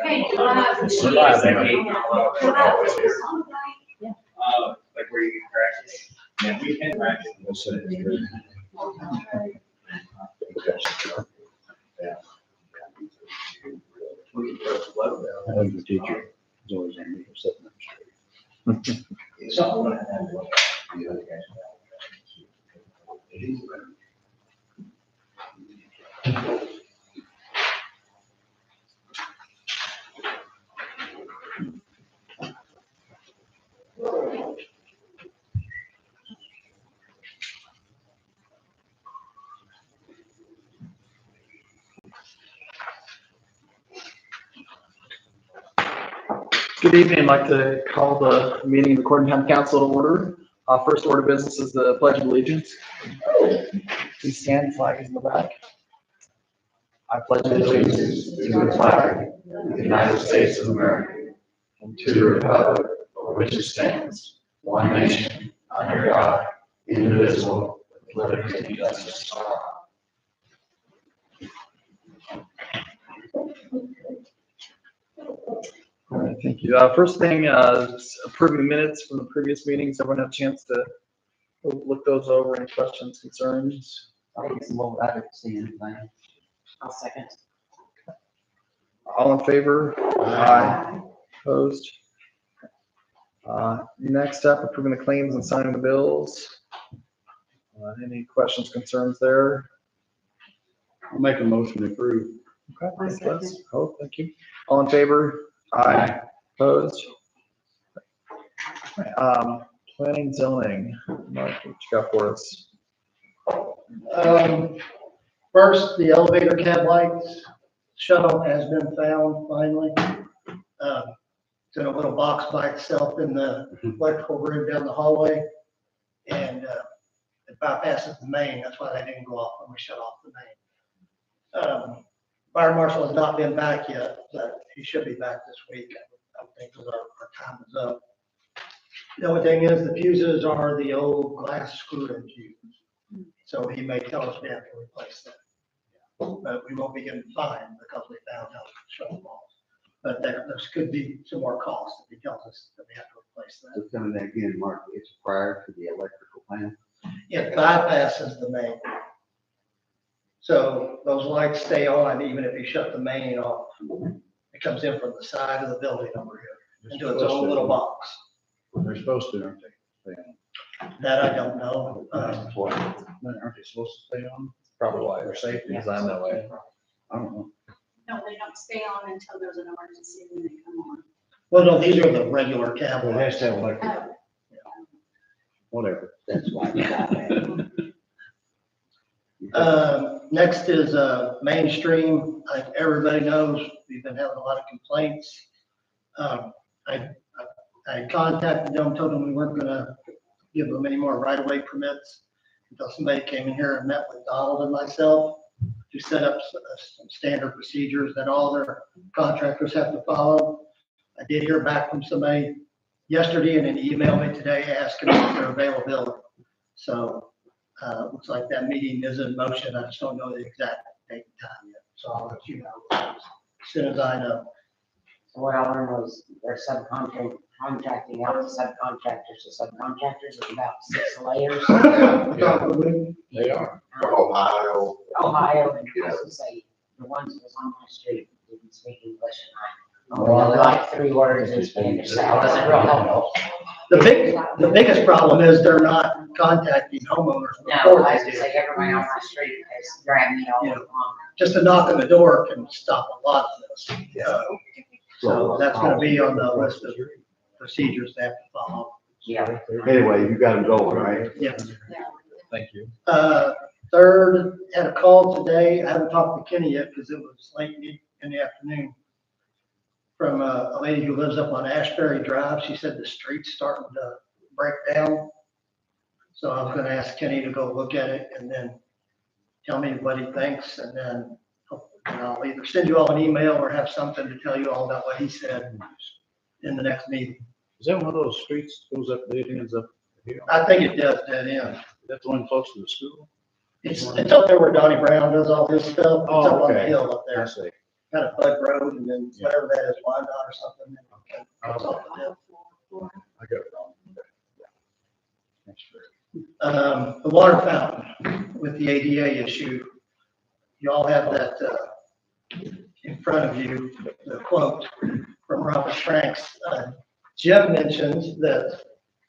Okay. Survive, man. Like where you can practice. Yeah, we can practice. We'll say it's good. Yeah. We can press the button. I think the teacher is always on me for setting up straight. Good evening. I'd like to call the meeting of the Corydon Town Council to order. First order of business is the Pledge of Allegiance. Please stand, flag is in the back. I pledge allegiance to the flag of the United States of America and to the republic for which it stands, one nation, under God, indivisible, with liberty and justice for all. All right, thank you. First thing is approving minutes from the previous meetings. Everyone have a chance to look those over. Any questions, concerns? I guess we'll add it to the anything. I'll second. All in favor? Aye. Opposed? Next up, approving the claims and signing the bills. Any questions, concerns there? I'll make a motion to approve. Okay, thanks, Les. Oh, thank you. All in favor? Aye. Opposed? Planning zoning. Mark, what you got for us? First, the elevator cab lights shuttle has been found finally. It's in a little box by itself in the electrical room down the hallway. And it bypasses the main. That's why they didn't go off when we shut off the main. Fire marshal has not been back yet, but he should be back this week. I think our time is up. The only thing is the fuses are the old glass screw-in fuses. So he may tell us we have to replace them. But we won't be getting fined because we found out shut them off. But there could be some more costs if he tells us that we have to replace that. So tell me that again, Mark, it's prior to the electrical plant. It bypasses the main. So those lights stay on even if you shut the main off. It comes in from the side of the building over here into its own little box. They're supposed to, aren't they? That I don't know. Aren't they supposed to stay on? Probably why. For safety. Designed that way. I don't know. No, they don't stay on until there's an emergency and they come on. Well, no, these are the regular cab Well, it has lights. to have electric, Oh, whatever. That's why we got it. Next is Mainstream. Like everybody knows, we've been having a lot of complaints. I contacted them, told them we weren't gonna give them any more right-of-way permits until somebody came in here and met with Donald and myself to set up some standard procedures that all their contractors have to follow. I did hear back from somebody yesterday and then emailed me today asking about their availability. So looks like that meeting is in motion. I just don't know the exact date and time yet. So I'll let you know as soon as I know. So what I learned was they're contracting out to subcontractors to subcontractors with about 6 layers. They are. Ohio. Ohio and Yeah. I was say the ones that was on my street didn't speak English and I only know like 3 words in Spanish, so I wasn't real helpful. The biggest problem is they're not contacting homeowners No, before I they was do. like everybody on my street has grabbed me all Yeah. along. Just a knock on the door can stop a lot of this. So that's gonna be on the list of procedures they have to follow. Yeah. Anyway, you got them going, right? Yeah. Thank you. Third, had a call today. I haven't talked to Kenny yet because it was late in the afternoon. From a lady who lives up on Ashbury Drive. She said the street's starting to break down. So I was gonna ask Kenny to go look at it and then tell me what he thinks, and then I'll either send you all an email or have something to tell you all about what he said in the next meeting. Is that one of those streets that goes up, that ends up here? I think it does dead end. That's the one close to the school? It's up there where Donnie Brown does all his stuff. It's Oh, up on the okay. hill up I there. see. kind of Bud Road and then whatever that is, Wyandotte or something. and cuts off the hill. I got it wrong. Yeah. That's true. The water fountain with the ADA issue, you all have that, in front of you, the quote from Robert Franks. Jim mentioned that,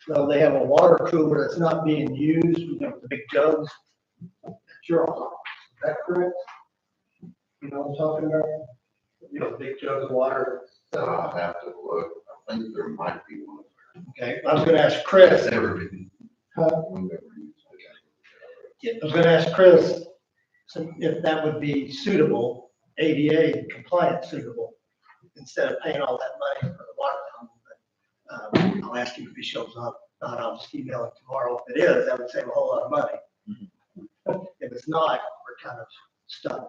though they have a water cooler that's not being used, the big jugs, that you're on. Is that correct? You know what I'm talking about? Big jugs of water. I'll have to look. I think there might be one. Okay, I was gonna ask Chris. It's never been. Huh? we've never used it. I was gonna ask Chris if that would be suitable, ADA compliant suitable, instead of paying all that money for the water fountain. But I'll ask him if he shows up. Not, I'll just email him tomorrow. If it is, that would save a whole lot of money. If it's not, we're kind of stuck.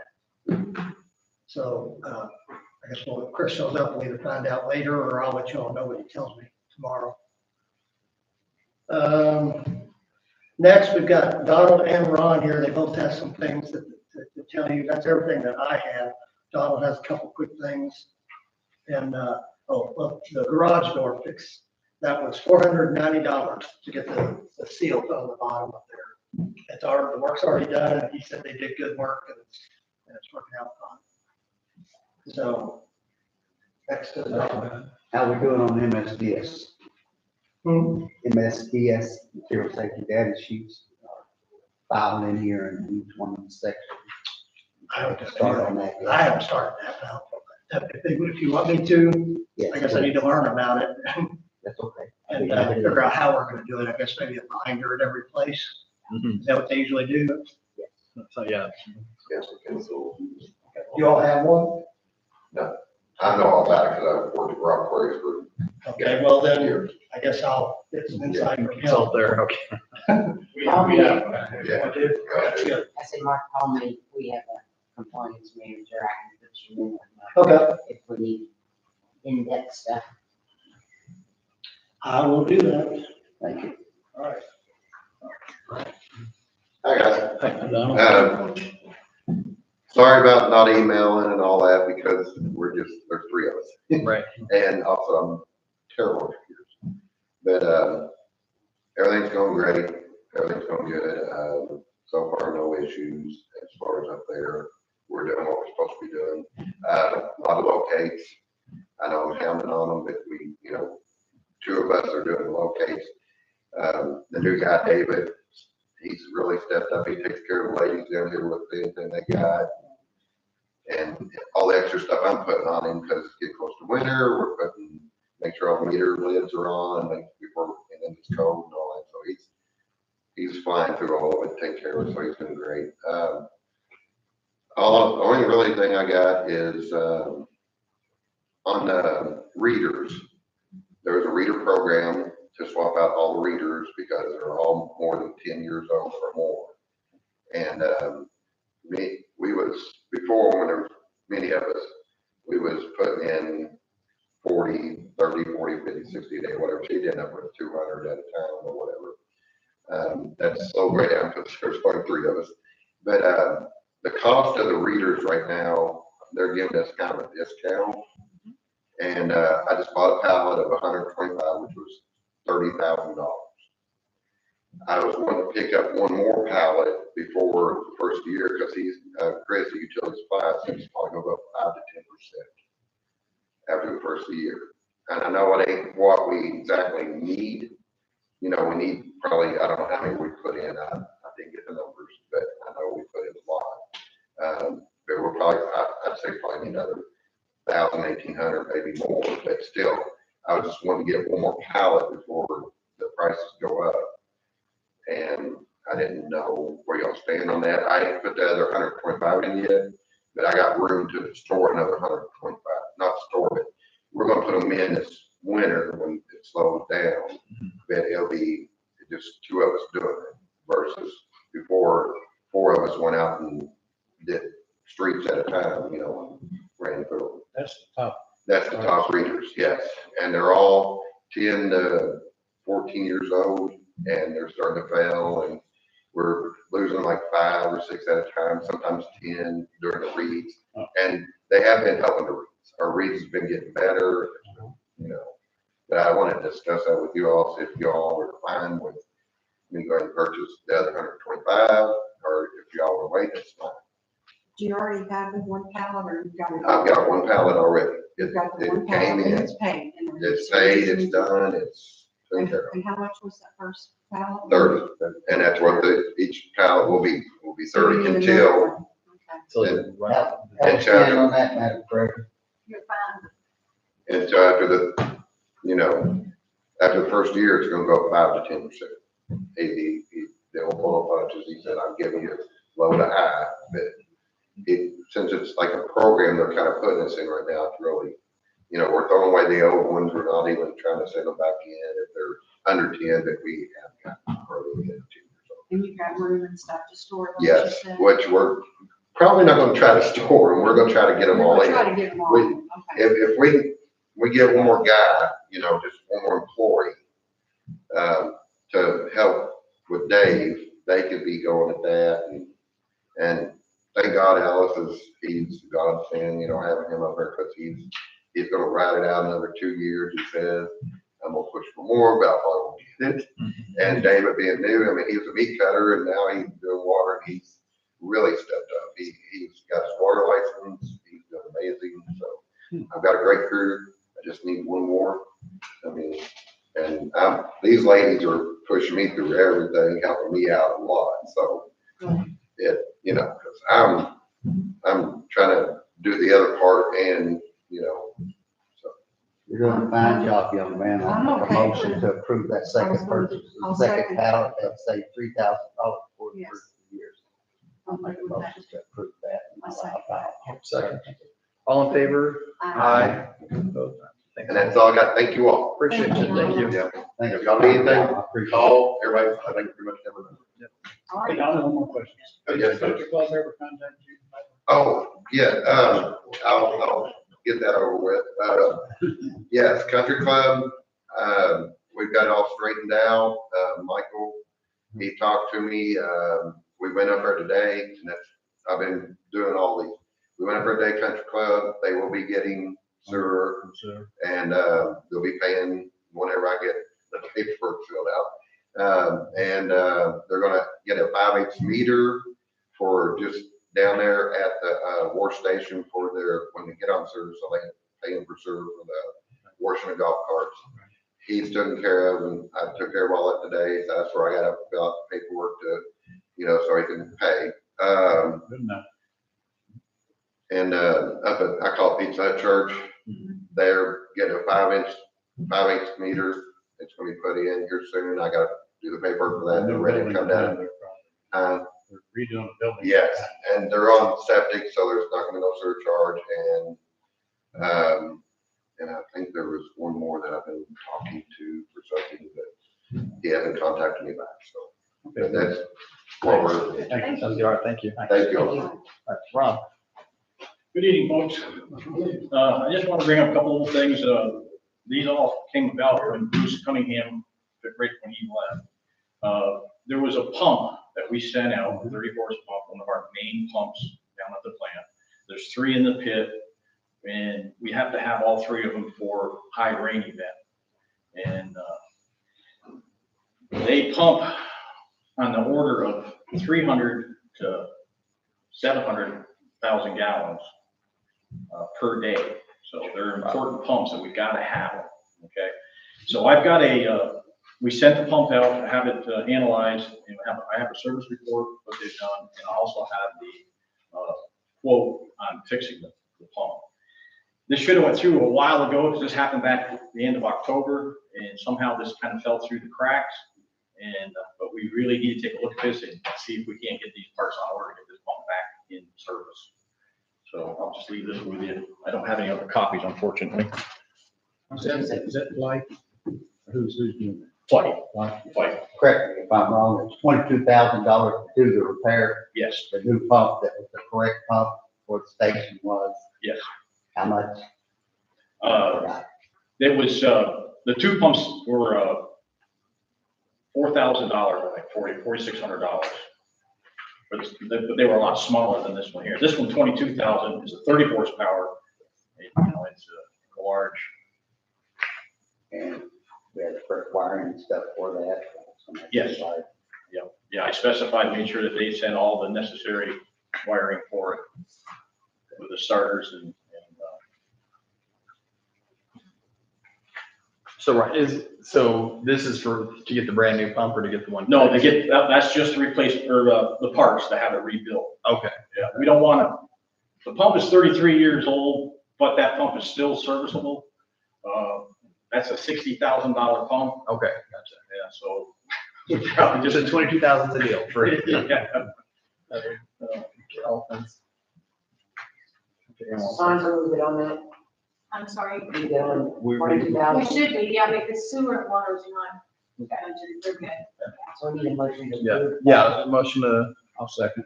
So, I guess when Chris shows up, we'll either find out later or I'll let you all know what he tells me tomorrow. Next, we've got Donald and Ron here. They both have some things to tell you. That's everything that I have. Donald has a couple quick things. And, the garage door fix, that was $490 to get the seal put on the bottom up there. The work's already done, and he said they did good work, and it's working out fine. So, next to the. How we doing on MSDS? MSDS, material safety data sheets, filed in here in each one of the sections. I haven't Start on that. I haven't started that now. If you want me to, Yes, I guess I need to learn about it That's okay. and figure out how we're gonna do it. I guess maybe a binder at every place. Is that what they usually do? So, yeah. Yes, okay, so. You all have one? I know all about it because I've worked at Rock Quarries for Okay, well then, I guess I'll get some insight from him. Consult there, okay. We have, Yeah. That's good. I said, Mark, call me, we have a compliance manager, I can put you in. Okay, If we need in-depth stuff. I will do that. Thank you. All right. Hi, guys. Thank you, Donald. Sorry about not emailing and all that because there's three of us. Right. And also I'm terrible at computers. But, everything's going great. Everything's going good. So far, no issues as far as up there. We're doing what we're supposed to be doing. A lot of locates. I know I'm hounding on them, but two of us are doing the locates. The new guy, David, he's really stepped up. He takes care of the ladies down here with anything they got. And all the extra stuff I'm putting on him because it's getting close to winter. We're make sure all the meter lids are on, and then it's cold and all that. So he's flying through all of it, taking care of it. So he's doing great. The only really thing I got is on the readers. There was a reader program to swap out all the readers because they're all more than 10 years old or more. And we was, before when there was many of us, we was putting in 40, 30, 40, 50, 60 a day, whatever. She'd end up with 200 at a time or whatever. That's so great down because there's only three of us. But the cost of the readers right now, they're giving us kind of a discount. And I just bought a pallet of 125, which was $30,000. I was wanting to pick up one more pallet before the first year because Chris, the utility supplies, he's probably going to go up 5 to 10% after the first year. And I know it ain't what we exactly need. We need probably, I don't know how many we put in. I didn't get the numbers, but I know we put in a lot. But we're probably, I'd say probably another 1,000, 1,800, maybe more. But still, I was just wanting to get one more pallet before the prices go up. And I didn't know where y'all stand on that. I didn't put the other 125 in yet, but I got room to store another 125. Not store it. We're going to put them in this winter when it slows down. But it'll be just two of us doing it versus before 4 of us went out and did streets at a time, and ran through. That's the top. That's the top readers, yes. And they're all 10 to 14 years old and they're starting to fail and we're losing like 5 or 6 at a time, sometimes 10 during the reads. And they have been helping the reeds. Our reeds has been getting better, you know. But I want to discuss that with you all, see if you all are fine with me going to purchase the other 125, or if y'all will wait, that's fine. Do you already have the one pallet or you've got it? I've got one pallet already. You've got the It one came pallet and in, it's paid. and it's paid, it's done, it's taken care of. And how much was that first pallet? 30, and that's what each pallet will be 30 until, Okay, So you run out. And Chad- on that, Madam Clerk. you're fine. until after the, you know, after the first year, it's gonna go up 5 to 10%. They'll pull up punches, he said, I'm giving you low to high, but since it's like a program they're kind of putting us in right now, it's really, you know, we're throwing away the old ones, we're not even trying to send them back in if they're under 10, but we have got hardly get 2 years old. And you've got room and stuff to store them? like you Yes, said? which we're probably not gonna try to store them, we're gonna try to get them We're all gonna in. try to get them all We- in, okay. If we get one more guy, you know, just one more employee, to help with Dave, they could be going at that, and thank God Alice he's God's fan, you know, having him up there, cause he's gonna ride it out another 2 years, he says. I'm gonna push for more, but I probably won't get it. And David being new, I mean, he was a meat cutter and now he's doing water, and he's really stepped up. He's got his water license, he's doing amazing, so I've got a great crew, I just need one more. I mean, and these ladies are pushing me through everything, helping me out a lot, so you know, cause I'm trying to do the other part and, you know, so. You're doing a fine job, young man. I I'm make a okay. motion to approve that second purchase, I'll the second second. pallet, that say $3,000 for the Yes. first 2 years. I'll Make a agree with that. motion to approve that. I second. Second. All in favor? Aye. Opposed? Thanks. And that's all I got, thank you all. Appreciate you, thank you. Yeah, Thank if you. y'all need anything, I appreciate it. call, everybody, I think pretty much everyone. All Hey, right. Don, one more question. Yes, sir. Country Club ever contact you? Oh, yeah, I'll get that over with. Yes, Country Club, we've got it all straightened out. Michael, he talked to me, we went up there today, and I've been doing all these. We went up there today, Country Club, they will be getting sewer, and, they'll be paying whenever I get the paperwork filled out. They're gonna get a 5/8 meter for just down there at the, wash station for when they get on sewer, so they pay them for sewer for the washing of golf carts. He's taken care of, and I took care of all that today, so that's where I got to fill out the paperwork to, you know, so he can pay. Good enough. And, up at, I call it Pizza Hut Church, they're getting a 5/8 meter. It's gonna be put in here soon. I gotta do the paperwork for that. They're ready to come down. They're redoing the building. Yes, and they're on septic, so there's not gonna be no surcharge, and I think there was one more that I've been talking to for something, but he hasn't contacted me back, so. But that's what we're, Thank you. Sounds good, all right, thank you. thank you. All right, Ron. Good evening, folks. I just want to bring up a couple of things. These all came about when Bruce Cunningham, right when he left. There was a pump that we sent out, a 30 horse pump, one of our main pumps down at the plant. There's 3 in the pit, and we have to have all 3 of them for high rain event. And they pump on the order of 300 to 700,000 gallons per day. So they're important pumps and we gotta have them, okay? So I've got we sent the pump out, I have it analyzed, and I have a service report, what they've done, and I also have the quote on fixing the pump. This should have went through a while ago, because this happened back at the end of October, and somehow this kind of fell through the cracks. And, but we really need to take a look at this and see if we can't get these parts on order, get this pump back in service. So I'll just leave this with you. I don't have any other copies, unfortunately. Is that like, who's doing Fight, Like, fight, correct me if I'm wrong, it's $22,000 to do the repair. yes. The new pump that was the correct pump for the station was. Yes. How much? It was, the 2 pumps were, $4,000, like $4,600. but they were a lot smaller than this one here. This one, 22,000, is a 30 horsepower. You know, it's a large. And we had to put wiring and stuff for that. So that's Yes. like, Yeah, I specified, made sure that they sent all the necessary wiring for it with the starters and So, right, so this is to get the brand new pump or to get the one? no, that's just to replace, or the parts to have it rebuilt. Okay, Yeah, we don't want to, the pump is 33 years old, but that pump is still serviceable. That's a $60,000 pump. okay, Gotcha. Yeah, so. we probably just a 22,000's a deal for it. Yeah. Elephants. Okay, Signs are moving on that, I'm sorry. you going, We- 42,000. We should be, yeah, because sewer and water is not, budgeted. They're good. So we need a motion to Yeah, approve. yeah, motion to, I'll second.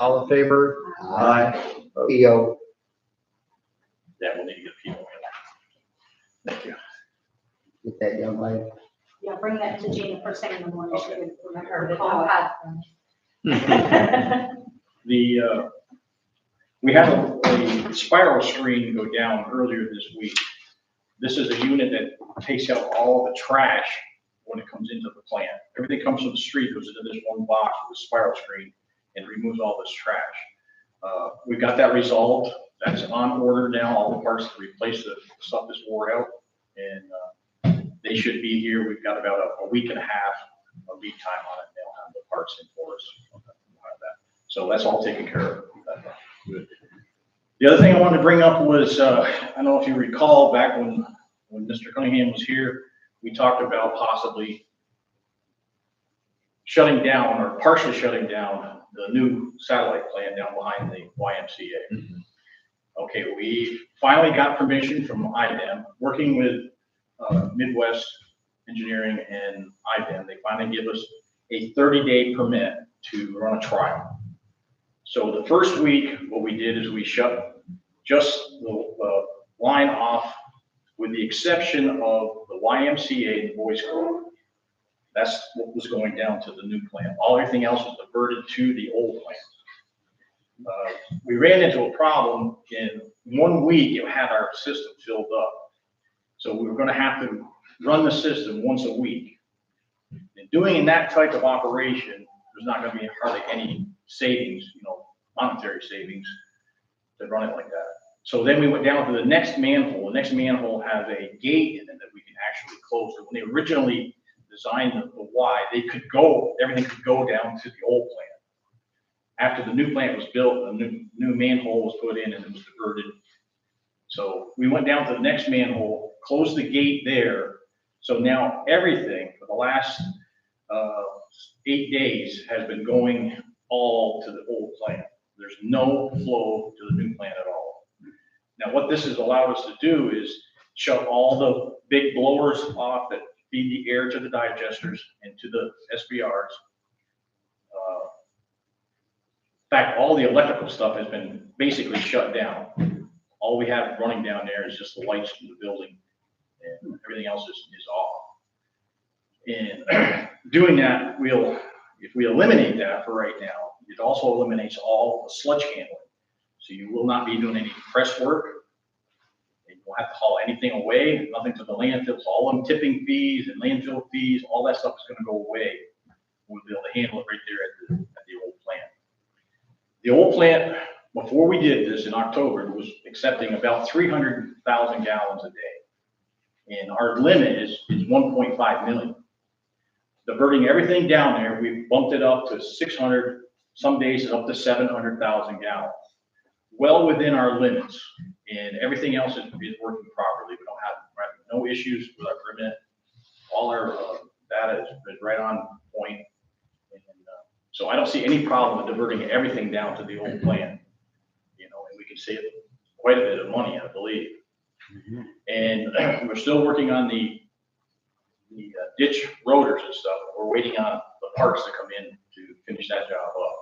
all in favor? Aye. PO. Yeah, we'll need to get people. Thank you. Get that young lady. Yeah, bring that to Gina first thing in the morning. She can remember her Okay. call. We had a spiral screen go down earlier this week. This is a unit that takes out all the trash when it comes into the plant. Everything comes from the street, goes into this one box with a spiral screen and removes all this trash. We got that resolved. That's on order now, all the parts to replace the stuff that's wore out. And they should be here. We've got about a week and a half of lead time on it. They'll have the parts in for us. We'll have that. So that's all taken care of. Good. The other thing I wanted to bring up was, I don't know if you recall back when Mr. Cunningham was here, we talked about possibly shutting down or partially shutting down the new satellite plant down behind the YMCA. Mhm. Okay, we finally got permission from IDEM, working with Midwest Engineering and IDEM. They finally give us a 30-day permit to run a trial. So the first week, what we did is we shut just the line off with the exception of the YMCA and the Boys Club. That's what was going down to the new plant. Everything else was diverted to the old plant. We ran into a problem in 1 week. It had our system filled up. So we were going to have to run the system once a week. And doing that type of operation, there's not going to be hardly any savings, monetary savings to run it like that. So then we went down to the next manhole. The next manhole has a gate in it that we can actually close. So when they originally designed the Y, everything could go down to the old plant. After the new plant was built, a new manhole was put in and it was diverted. So we went down to the next manhole, closed the gate there. So now everything for the last 8 days has been going all to the old plant. There's no flow to the new plant at all. Now, what this has allowed us to do is shut all the big blowers off that feed the air to the digesters and to the SBRs. In fact, all the electrical stuff has been basically shut down. All we have running down there is just the lights from the building, and everything else is off. And doing that, if we eliminate that for right now, it also eliminates all the sludge handling. So you will not be doing any press work. You won't have to haul anything away, nothing to the landfills. All them tipping fees and landfill fees, all that stuff is going to go away. We'll be able to handle it right there at the old plant. The old plant, before we did this in October, was accepting about 300,000 gallons a day. And our limit is 1.5 million. Diverting everything down there, we've bumped it up to 600, some days it's up to 700,000 gallons. Well within our limits, and everything else is working properly. We don't have no issues with our permit. All our data is right on point. And so I don't see any problem with diverting everything down to the old plant, and we can save quite a bit of money, I believe. And we're still working on the ditch rotors and stuff. We're waiting on the parts to come in to finish that job up.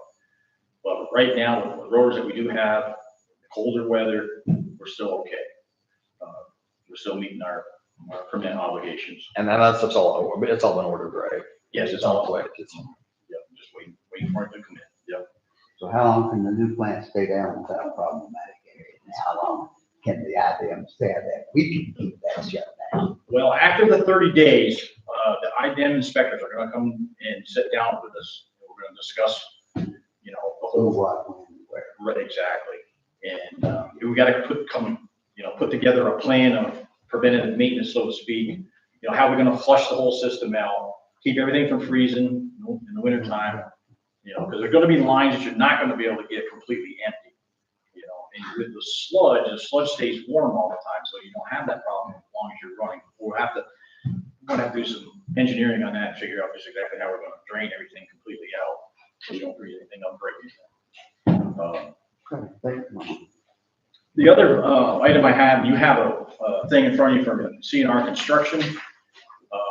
But right now, with the rotors that we do have, colder weather, we're still okay. We're still meeting our permit obligations. And then it's all been ordered, right? Yes, it's all the way. Yeah, just waiting waiting for it to come in. Yep. So how long can the new plant stay down without problematic areas? And how long can the IDM stand that we can keep that shut down? Well, after the 30 days, the IDEM inspectors are gonna come and sit down with us. We're gonna discuss, you know, the Who, whole, what, when, where? right, exactly. And we gotta put together a plan of preventative maintenance, so to speak. You know, how we're gonna flush the whole system out, keep everything from freezing in the winter time. You know, because there are gonna be lines that you're not gonna be able to get completely empty. You know, and with the sludge stays warm all the time, so you don't have that problem as long as you're running. We're gonna have to do some engineering on that, and figure out just exactly how we're gonna drain everything completely out, so you don't freeze anything up, break anything. The other item I have, you have a thing in front of you from CNR Construction.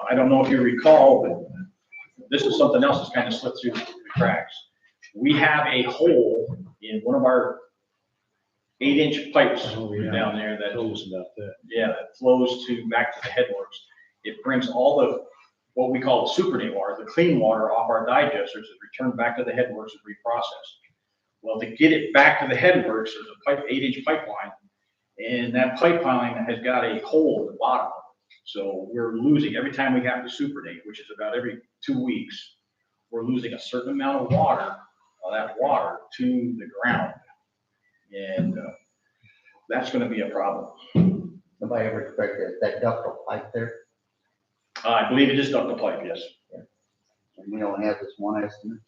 I don't know if you recall, but this is something else that's kind of slipped through the cracks. We have a hole in one of our 8-inch pipes down there that flows back to the headworks. It brings all the, what we call the supernate water, the clean water off our digesters, is returned back to the headworks and reprocessed. Well, to get it back to the headworks, there's a 8-inch pipeline, and that pipeline has got a hole at the bottom. So we're losing, every time we have to supernate, which is about every 2 weeks, we're losing a certain amount of water, that water to the ground. And that's gonna be a problem. Nobody ever expected that ductile pipe there? I believe it is ductile pipe, yes. And we only have this one estimate?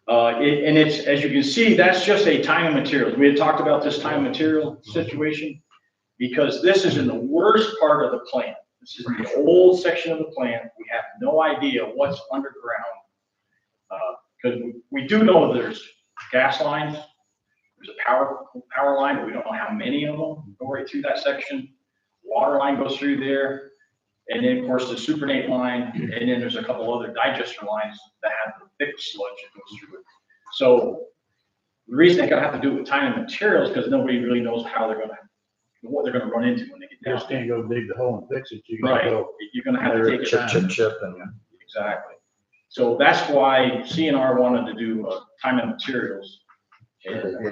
And it's, as you can see, that's just a time and materials. We had talked about this time and material situation, because this is in the worst part of the plant. This is the old section of the plant. We have no idea what's underground. Because we do know there's gas lines, there's a power line, but we don't know how many of them go right through that section. Water line goes through there. And then, of course, the supernate line, and then there's a couple other digester lines that have the thick sludge that goes through it. So the reason they're gonna have to do it with time and materials, because nobody really knows what they're gonna run into when they get down. Just can't go dig the hole and fix it. You Right, can go. you're gonna have to take it. Chip and. Exactly. So that's why CNR wanted to do time and materials. And,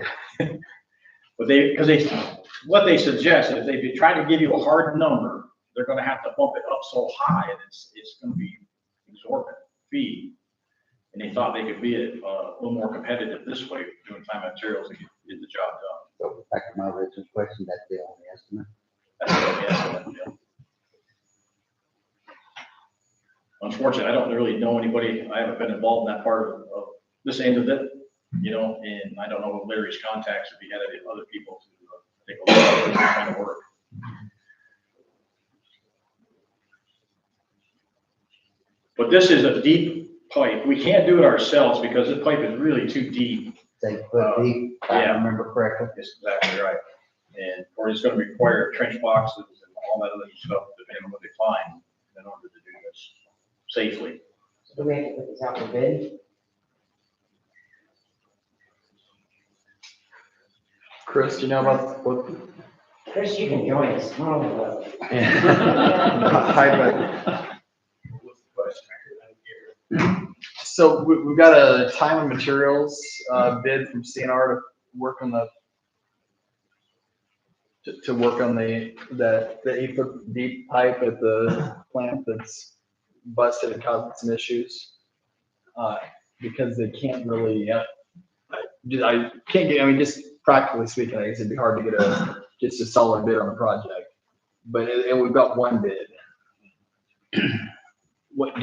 what they suggest is if they try to give you a hard number, they're gonna have to bump it up so high, and it's gonna be exorbitant fee. And they thought they could be a little more competitive this way, doing time and materials to get the job done. So back to my original question, that's the only estimate? That's what they estimate, yeah. Unfortunately, I don't really know anybody, I haven't been involved in that part of this end of it, you know, and I don't know Larry's contacts, if he had any other people to take a look at this kind of work. But this is a deep pipe. We can't do it ourselves because this pipe is really too deep. 8 foot deep, if I yeah. remember correctly. That's exactly right. Or it's gonna require trench boxes and all that other stuff, depending on what they find, in order to do this safely. So do we have to put this out for bid? Chris, do you know about what? Chris, you can join us. Oh, Hi, so we've got a time and materials bid from CNR to work on the 8 foot deep pipe at the plant that's busted and causing some issues. Because they can't really, I can't get, I mean, just practically speaking, I guess it'd be hard to get just a solid bid on the project. But we've got one bid. What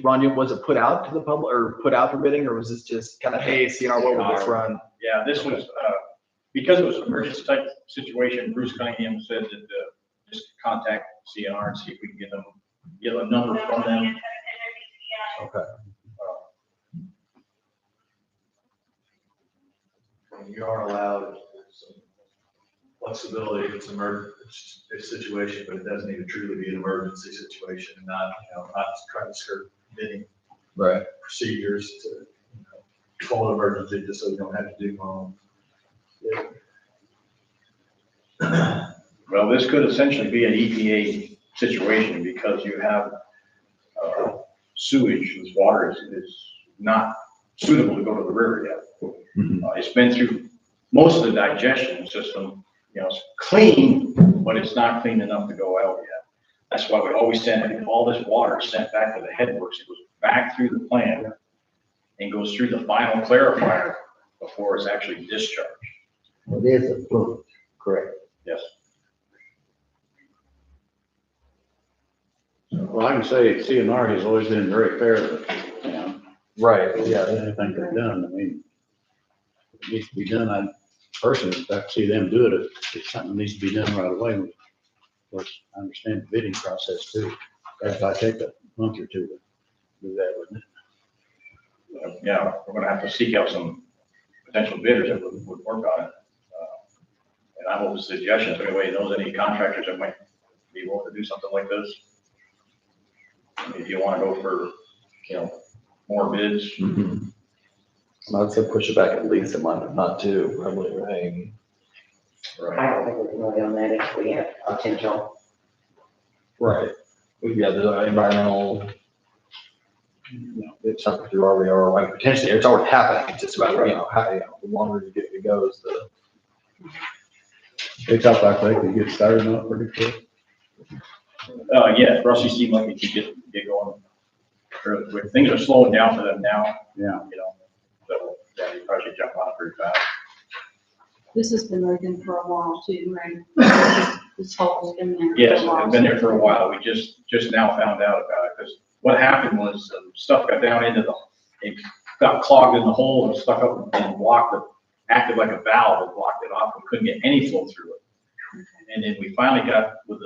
Ron, was it put out to the public or put out for bidding, or was this just kind of, hey, CNR, what will this run? Yeah, this was, because it was an emergency type situation, Bruce Cunningham said that just contact CNR and see if we can get a number from them. Okay. You are allowed some flexibility if it's an emergency situation, but it doesn't need to truly be an emergency situation, and not trying to skirt bidding Right. procedures to, call an emergency just so you don't have to do more. Well, this could essentially be an EPA situation because you have sewage, this water is not suitable to go to the river yet. It's been through most of the digestion system, it's clean, but it's not clean enough to go out yet. That's why we always send, all this water is sent back to the headworks. It goes back through the plant and goes through the final clarifier before it's actually discharged. It is a fluid, correct? Yes. Well, I can say CNR has always been very fair with, Right, yeah. anything they've done. I mean, it needs to be done. I personally expect to see them do it if something needs to be done right away. Of course, I understand the bidding process too. That's why I take a month or two to do that, wouldn't it? Yeah, we're gonna have to seek out some potential bidders that would work on it. And I hope the suggestions, if anybody knows any contractors that might be willing to do something like this. If you wanna go for, more bids, I'd say push it back at least a month, if not two, probably, right? I don't think we can really own that if we have potential. Right. We've got the environmental, it's something through RVR, like potentially, it's already happening, it's just about, how, the longer it goes, the. They talk like they could get started on it pretty quick. yeah, Rusty seemed like he could get going fairly quick. Things are slowing down for them now. Yeah. So, yeah, you probably should jump on it pretty fast. This has been open for a while too, right? This hole's been there. Yes, for a while. it's been there for a while. We just now found out about it, because what happened was stuff got down into it got clogged in the hole and stuck up and blocked it, acted like a valve and blocked it off. We couldn't get any flow through it. And then we finally got with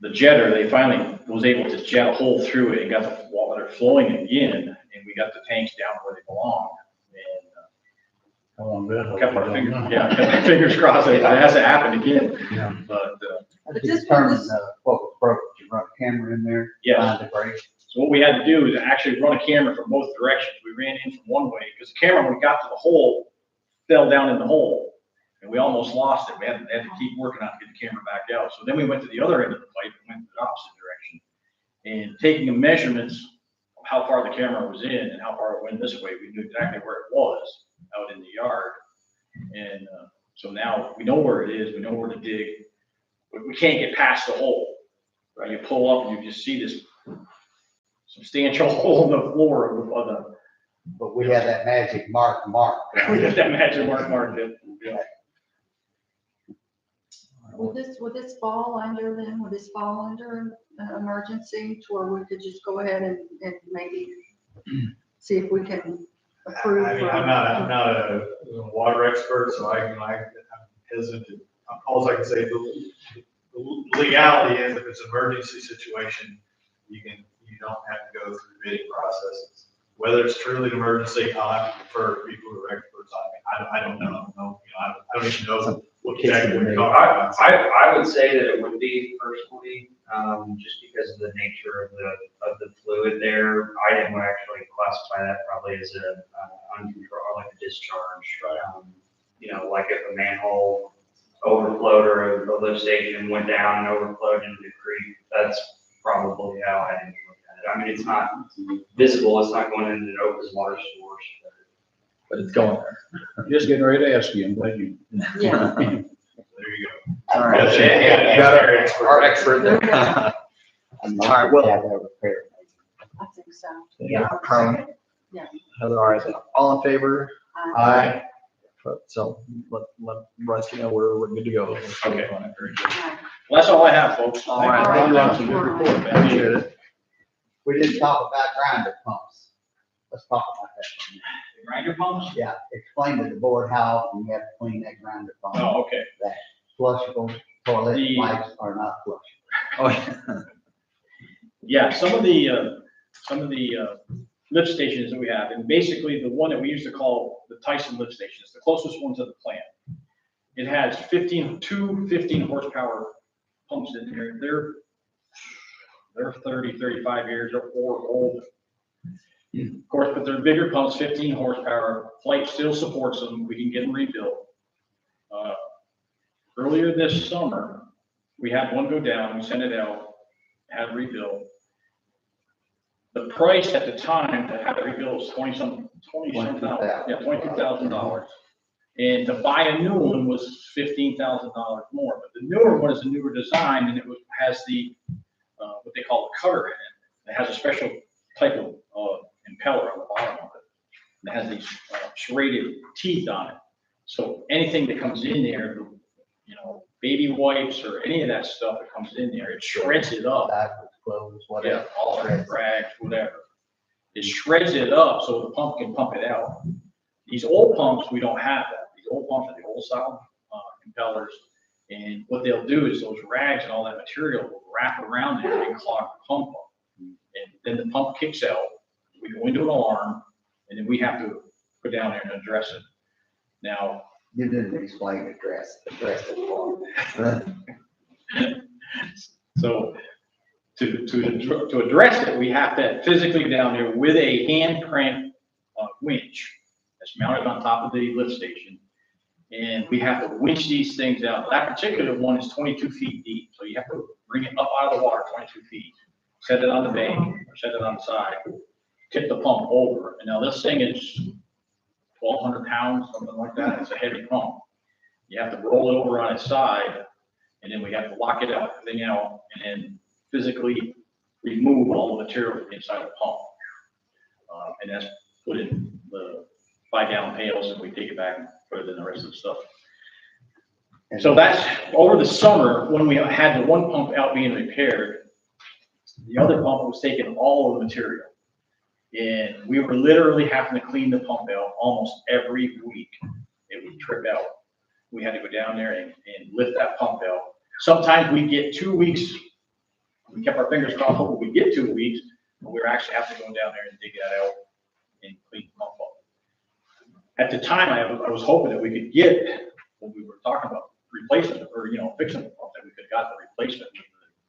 the jetter, they finally was able to jet a hole through it and got the water flowing again, and we got the tanks down where they belong. And How long that? kept our fingers, kept our fingers crossed. It has to happen again. Yeah. But, But To this determine was, what was broken, you run a camera in there, yes. find the break. So what we had to do is actually run a camera from both directions. We ran in from one way, because the camera, when we got to the hole, fell down in the hole. And we almost lost it. We had to keep working on it to get the camera back out. So then we went to the other end of the pipe and went the opposite direction. And taking the measurements of how far the camera was in and how far it went this way, we knew exactly where it was out in the yard. And so now we know where it is, we know where to dig, but we can't get past the hole. Right? You pull up and you just see this substantial hole in the floor of the, But we have that magic mark. we got that magic mark that, would this fall under then, would this fall under emergency to where we could just go ahead and maybe see if we can approve? I mean, I'm not a water expert, so I'm hesitant. All I can say, the legality is if it's an emergency situation, you don't have to go through bidding processes. Whether it's truly an emergency, I'll have to defer to people who are experts on it. I don't know. I don't even know what exactly we're talking about. I would say that it would be personally, just because of the nature of the fluid there. I didn't actually classify that probably as a uncontrolled, like a discharge. Like if a manhole overflowed or a lift station went down and overflowed into the creek, that's probably how I didn't look at it. I mean, it's not visible, it's not going into an open water source. But it's going there. Just getting ready to ask you, I'm glad you. Yeah. There you go. All right. Yeah, Got our expert there. All right, well- Have that repaired. I think so. Yeah, Carmen? Yeah. Heather, all right, all in favor? Aye. So let Rusty know we're good to go. Okay. Very good. Well, that's all I have, folks. All right. All right. Thank you. Appreciate it. We didn't talk about grinder pumps. Let's talk about that for a minute. Grinder pumps? Yeah, explain to the board how you have to clean that grinder pump. Oh, okay. Flushable toilet The- pipes are not flushable. Oh, yeah. Yeah, some of the lift stations that we have, and basically the one that we used to call the Tyson lift station, it's the closest one to the plant. It has 15 horsepower pumps in there. They're 30, 35 years or old. Of course, but they're bigger pumps, 15 horsepower. Flight still supports them. We can get them rebuilt. Earlier this summer, we had one go down. We sent it out, had it rebuilt. The price at the time to have it rebuilt was twenty thousand, $22,000. yeah, $22,000. And to buy a new one was $15,000 more, but the newer one is a newer design and has the, what they call a cutter in it. It has a special type of, impeller on the bottom of it. It has these serrated teeth on it. So anything that comes in there, you know, baby wipes or any of that stuff that comes in there, it shreds it up. Backwards clothes, Yeah, whatever. all that rags, whatever. It shreds it up so the pump can pump it out. These old pumps, we don't have that. These old pumps are the old style impellers. And what they'll do is those rags and all that material will wrap around there and clog the pump up. And then the pump kicks out, we go into an alarm, and then we have to go down there and address it. Now, You didn't explain address it for me. so to address it, we have to physically down there with a hand crank winch that's mounted on top of the lift station. And we have to winch these things out. That particular one is 22 feet deep. So you have to bring it up out of the water 22 feet, set it on the bank or set it on the side, tip the pump over. And now this thing is 1,200 pounds, something like that. It's a heavy pump. You have to roll it over on its side, and then we have to lock everything out and then physically remove all the material from inside the pump. And that's put in the 5-gallon pails, and we take it back and put it in the rest of the stuff. So that's over the summer when we had the one pump out being repaired. The other pump was taking all of the material. And we were literally having to clean the pump out almost every week. It would trip out. We had to go down there and lift that pump out. Sometimes we get 2 weeks. We kept our fingers crossed, but we get 2 weeks, but we were actually having to go down there and dig that out and clean the pump up. At the time, I was hoping that we could get, when we were talking about replacement or, you know, fixing the pump, that we could have got the replacement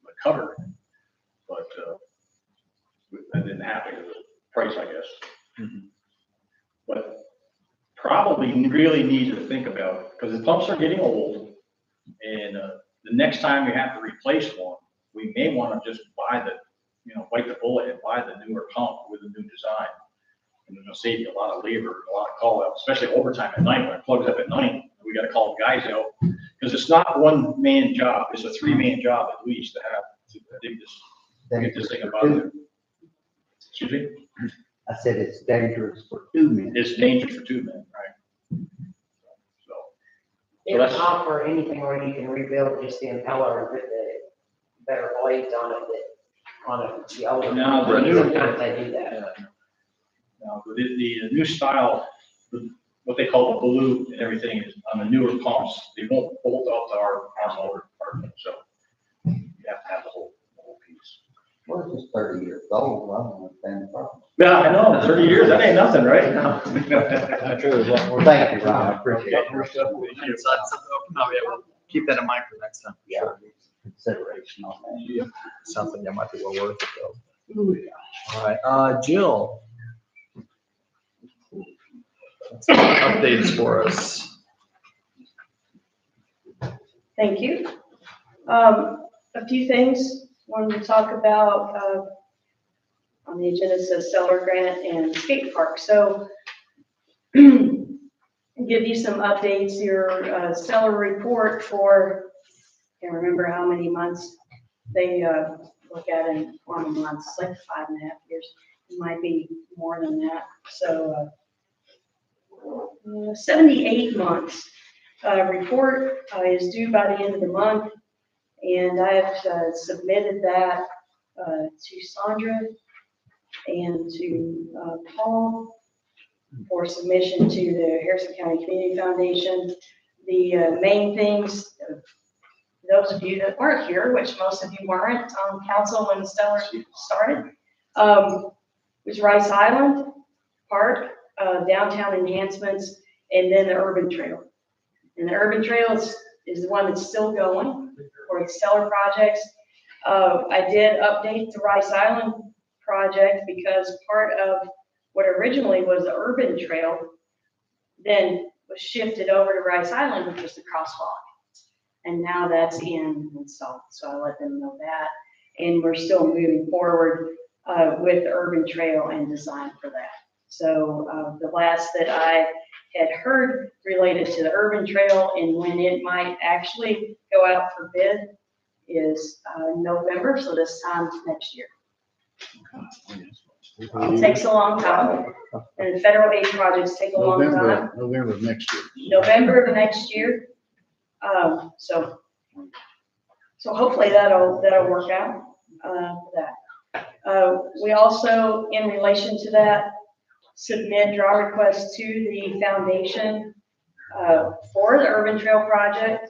with the cover. But that didn't happen because of the price, I guess. Mhm. But probably really need to think about, because the pumps are getting old, and the next time we have to replace one, we may want to just buy the, you know, bite the bullet and buy the newer pump with a new design. And it's gonna save you a lot of labor, a lot of call out, especially overtime at night when it plugs up at night. We gotta call the guys out, because it's not one man job, it's a 3-man job at least to have to dig this, get this thing about it. Excuse me? I said it's dangerous for 2 men. It's dangerous for 2 men, right? So They that's- don't offer anything where you can rebuild just the impeller and put the better blades on it that, on the older. No, the ones, newer- sometimes they do that. Yeah. Now, the new style, what they call the blue and everything is on the newer pumps, they won't bolt up to our motor department, so you have to have the whole piece. Well, it's just 30 years old, I don't understand the problem. Yeah, I know, 30 years, that ain't nothing, right? I'm sure there's a lot more. Thank you, Ron, I appreciate it. So that's- Oh, yeah, we'll keep that in mind for next time. Yeah, consideration on that. Yeah. Sounds like that might be well worth it though. All right, Jill. Updates for us. Thank you. A few things wanted to talk about, on the agenda says seller grant and skate park. So give you some updates, your seller report for, I can't remember how many months they look at in form of months, it's like 5.5 years. It might be more than that. So 78 months. Report is due by the end of the month, and I've submitted that to Sandra and to Paul for submission to the Harrison County Community Foundation. The main things, those of you that weren't here, which most of you weren't on council when Stellar started, was Rice Island Park, downtown enhancements, and then the urban trail. And the urban trail is the one that's still going for the Stellar projects. I did update the Rice Island project because part of what originally was the urban trail then was shifted over to Rice Island, which was the crosswalk. And now that's in installed, so I let them know that. And we're still moving forward with the urban trail and design for that. So, the last that I had heard related to the urban trail and when it might actually go out for bid is, November, so this time next year. It takes a long time, and federal aid projects take a long time. November of next year. November of next year. So hopefully that'll work out, for that. We also, in relation to that, submit draw requests to the foundation, for the urban trail project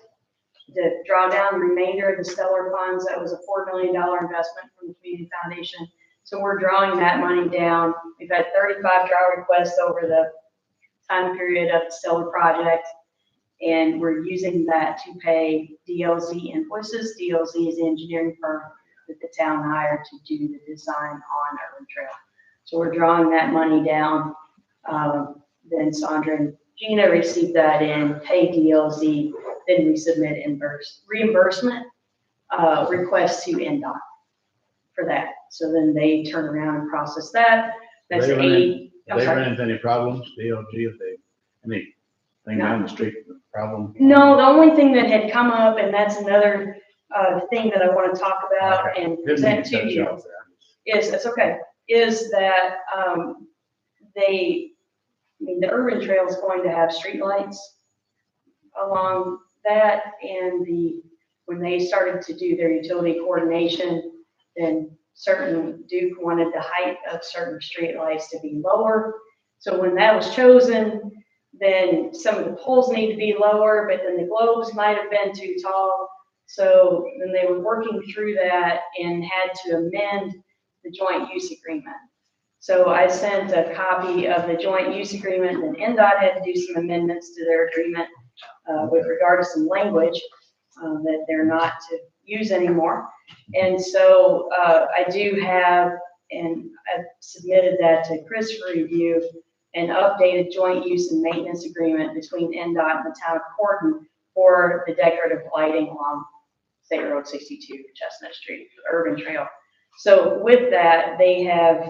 to draw down the remainder of the Stellar funds. That was a $4 million investment from the community foundation. So we're drawing that money down. We've had 35 draw requests over the time period of the Stellar project. And we're using that to pay DLZ invoices. DLZ is the engineering firm that the town hired to do the design on urban trail. So we're drawing that money down. Then Sandra and Gina receive that in, pay DLZ, then we submit reimbursement request to NDOT for that. So then they turn around and process that. That's They run aid. Have they run into any problems, DOG, if they, anything down the street, problem? No, the only thing that had come up, and that's another thing that I want to talk about and present to you, that's okay, is that the urban trail is going to have streetlights along that, and when they started to do their utility coordination, then Duke wanted the height of certain streetlights to be lower. So when that was chosen, then some of the poles need to be lower, but then the globes might have been too tall. So then they were working through that and had to amend the joint use agreement. So I sent a copy of the joint use agreement, and NDOT had to do some amendments to their agreement with regard to some language that they're not to use anymore. And so I do have, and I've submitted that to Chris for review, an updated joint use and maintenance agreement between NDOT and the town of Corton for the decorative lighting along State Road 62, Chestnut Street, urban trail. So with that, they have,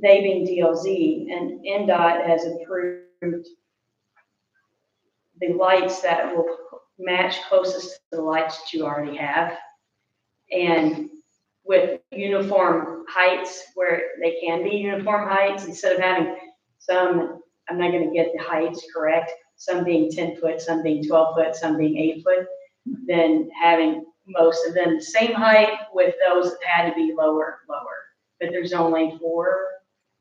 they being DLZ, and NDOT has approved the lights that will match closest to the lights that you already have. And with uniform heights where they can be uniform heights, instead of having some, I'm not gonna get the heights correct, some being 10 foot, some being 12 foot, some being 8 foot, then having most of them the same height with those that had to be lower. But there's only 4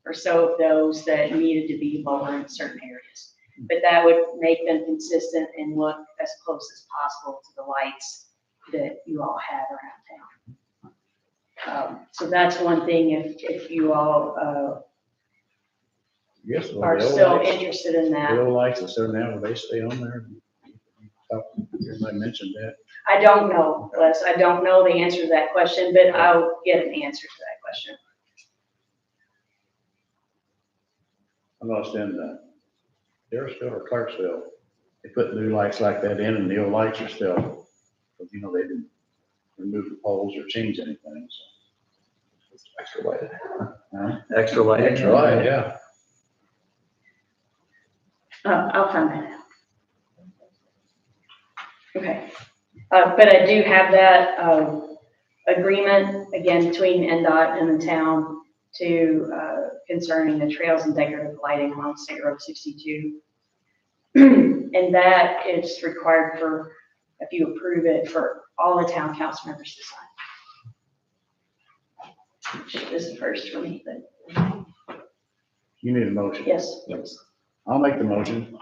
or so of those that needed to be lower in certain areas. But that would make them consistent and look as close as possible to the lights that you all have around town. So that's one thing if you all Yes, well, are the old still lights- interested in that. The old lights that are now, will they stay on there? Everybody mentioned that. I don't know, Les. I don't know the answer to that question, but I'll get an answer to that question. I lost in Harrisville or Clarksville. They put new lights like that in, and the old lights are still, but they didn't remove the poles or change anything, so. Extra light. Huh? Extra light. Extra light, yeah. I'll find that out. Okay, but I do have that agreement, again, between NDOT and the town to concerning the trails and decorative lighting along State Road 62. And that is required for, if you approve it, for all the town council members to sign. Which is the first for me, but You need a motion. yes. I'll make the motion.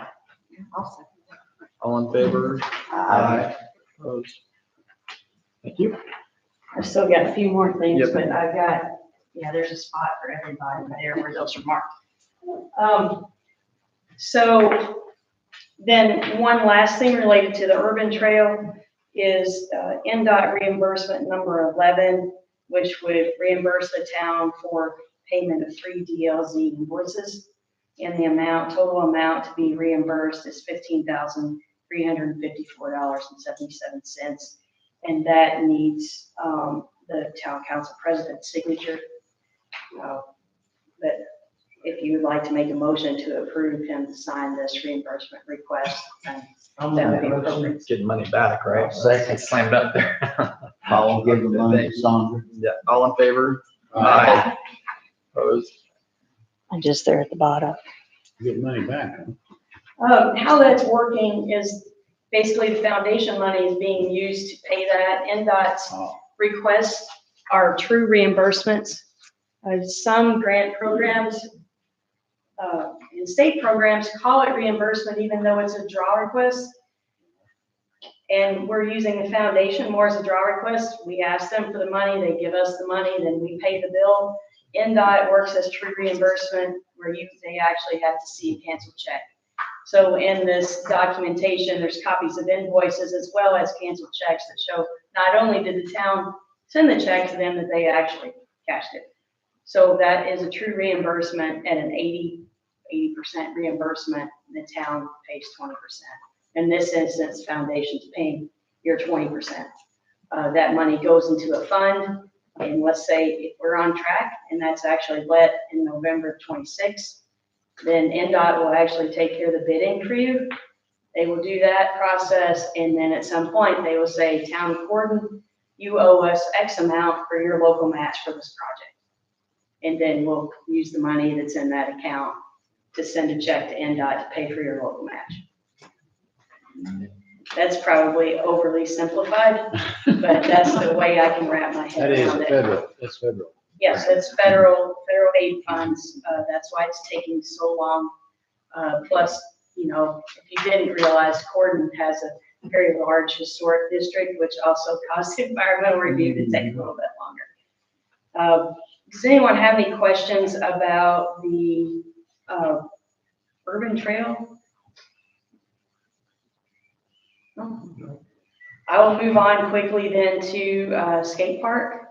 All in favor? Aye. Opposed? Thank you. I've still got a few more things, Yep. but I've got, there's a spot for everybody there where those are marked. So then one last thing related to the urban trail is NDOT reimbursement number 11, which would reimburse the town for payment of 3 DLZ invoices. And the total amount to be reimbursed is $15,354.77. And that needs the town council president's signature. But if you would like to make a motion to approve him to sign this reimbursement request, then I'll that would make be a motion. appropriate. Getting money back, right? Second. It's slammed up there. I'll give the money to Sandra. Yeah, all in favor? Aye. Opposed? I'm just there at the bottom. Get money back, huh? How that's working is basically the foundation money is being used to pay that. NDOT's Oh, requests are true reimbursements. Some grant programs and state programs call it reimbursement even though it's a draw request. And we're using the foundation more as a draw request. We ask them for the money, they give us the money, then we pay the bill. NDOT works as true reimbursement where they actually have to see a canceled check. So in this documentation, there's copies of invoices as well as canceled checks that show not only did the town send the check to them, that they actually cashed it. So that is a true reimbursement at an 80% reimbursement. The town pays 20%. In this instance, foundation's paying your 20%. That money goes into a fund. And let's say if we're on track and that's actually let in November 26th, then NDOT will actually take care of the bidding for you. They will do that process, and then at some point, they will say, Town of Gordon, you owe us X amount for your local match for this project. And then we'll use the money that's in that account to send a check to NDOT to pay for your local match. That's probably overly simplified, but that's the way I can wrap my head that is around it. federal, that's federal. Yes, it's federal aid funds. That's why it's taking so long. Plus, you know, if you didn't realize, Gordon has a very large historic district, which also causes environmental review to take a little bit longer. Does anyone have any questions about the urban trail? No? I will move on quickly then to skate park.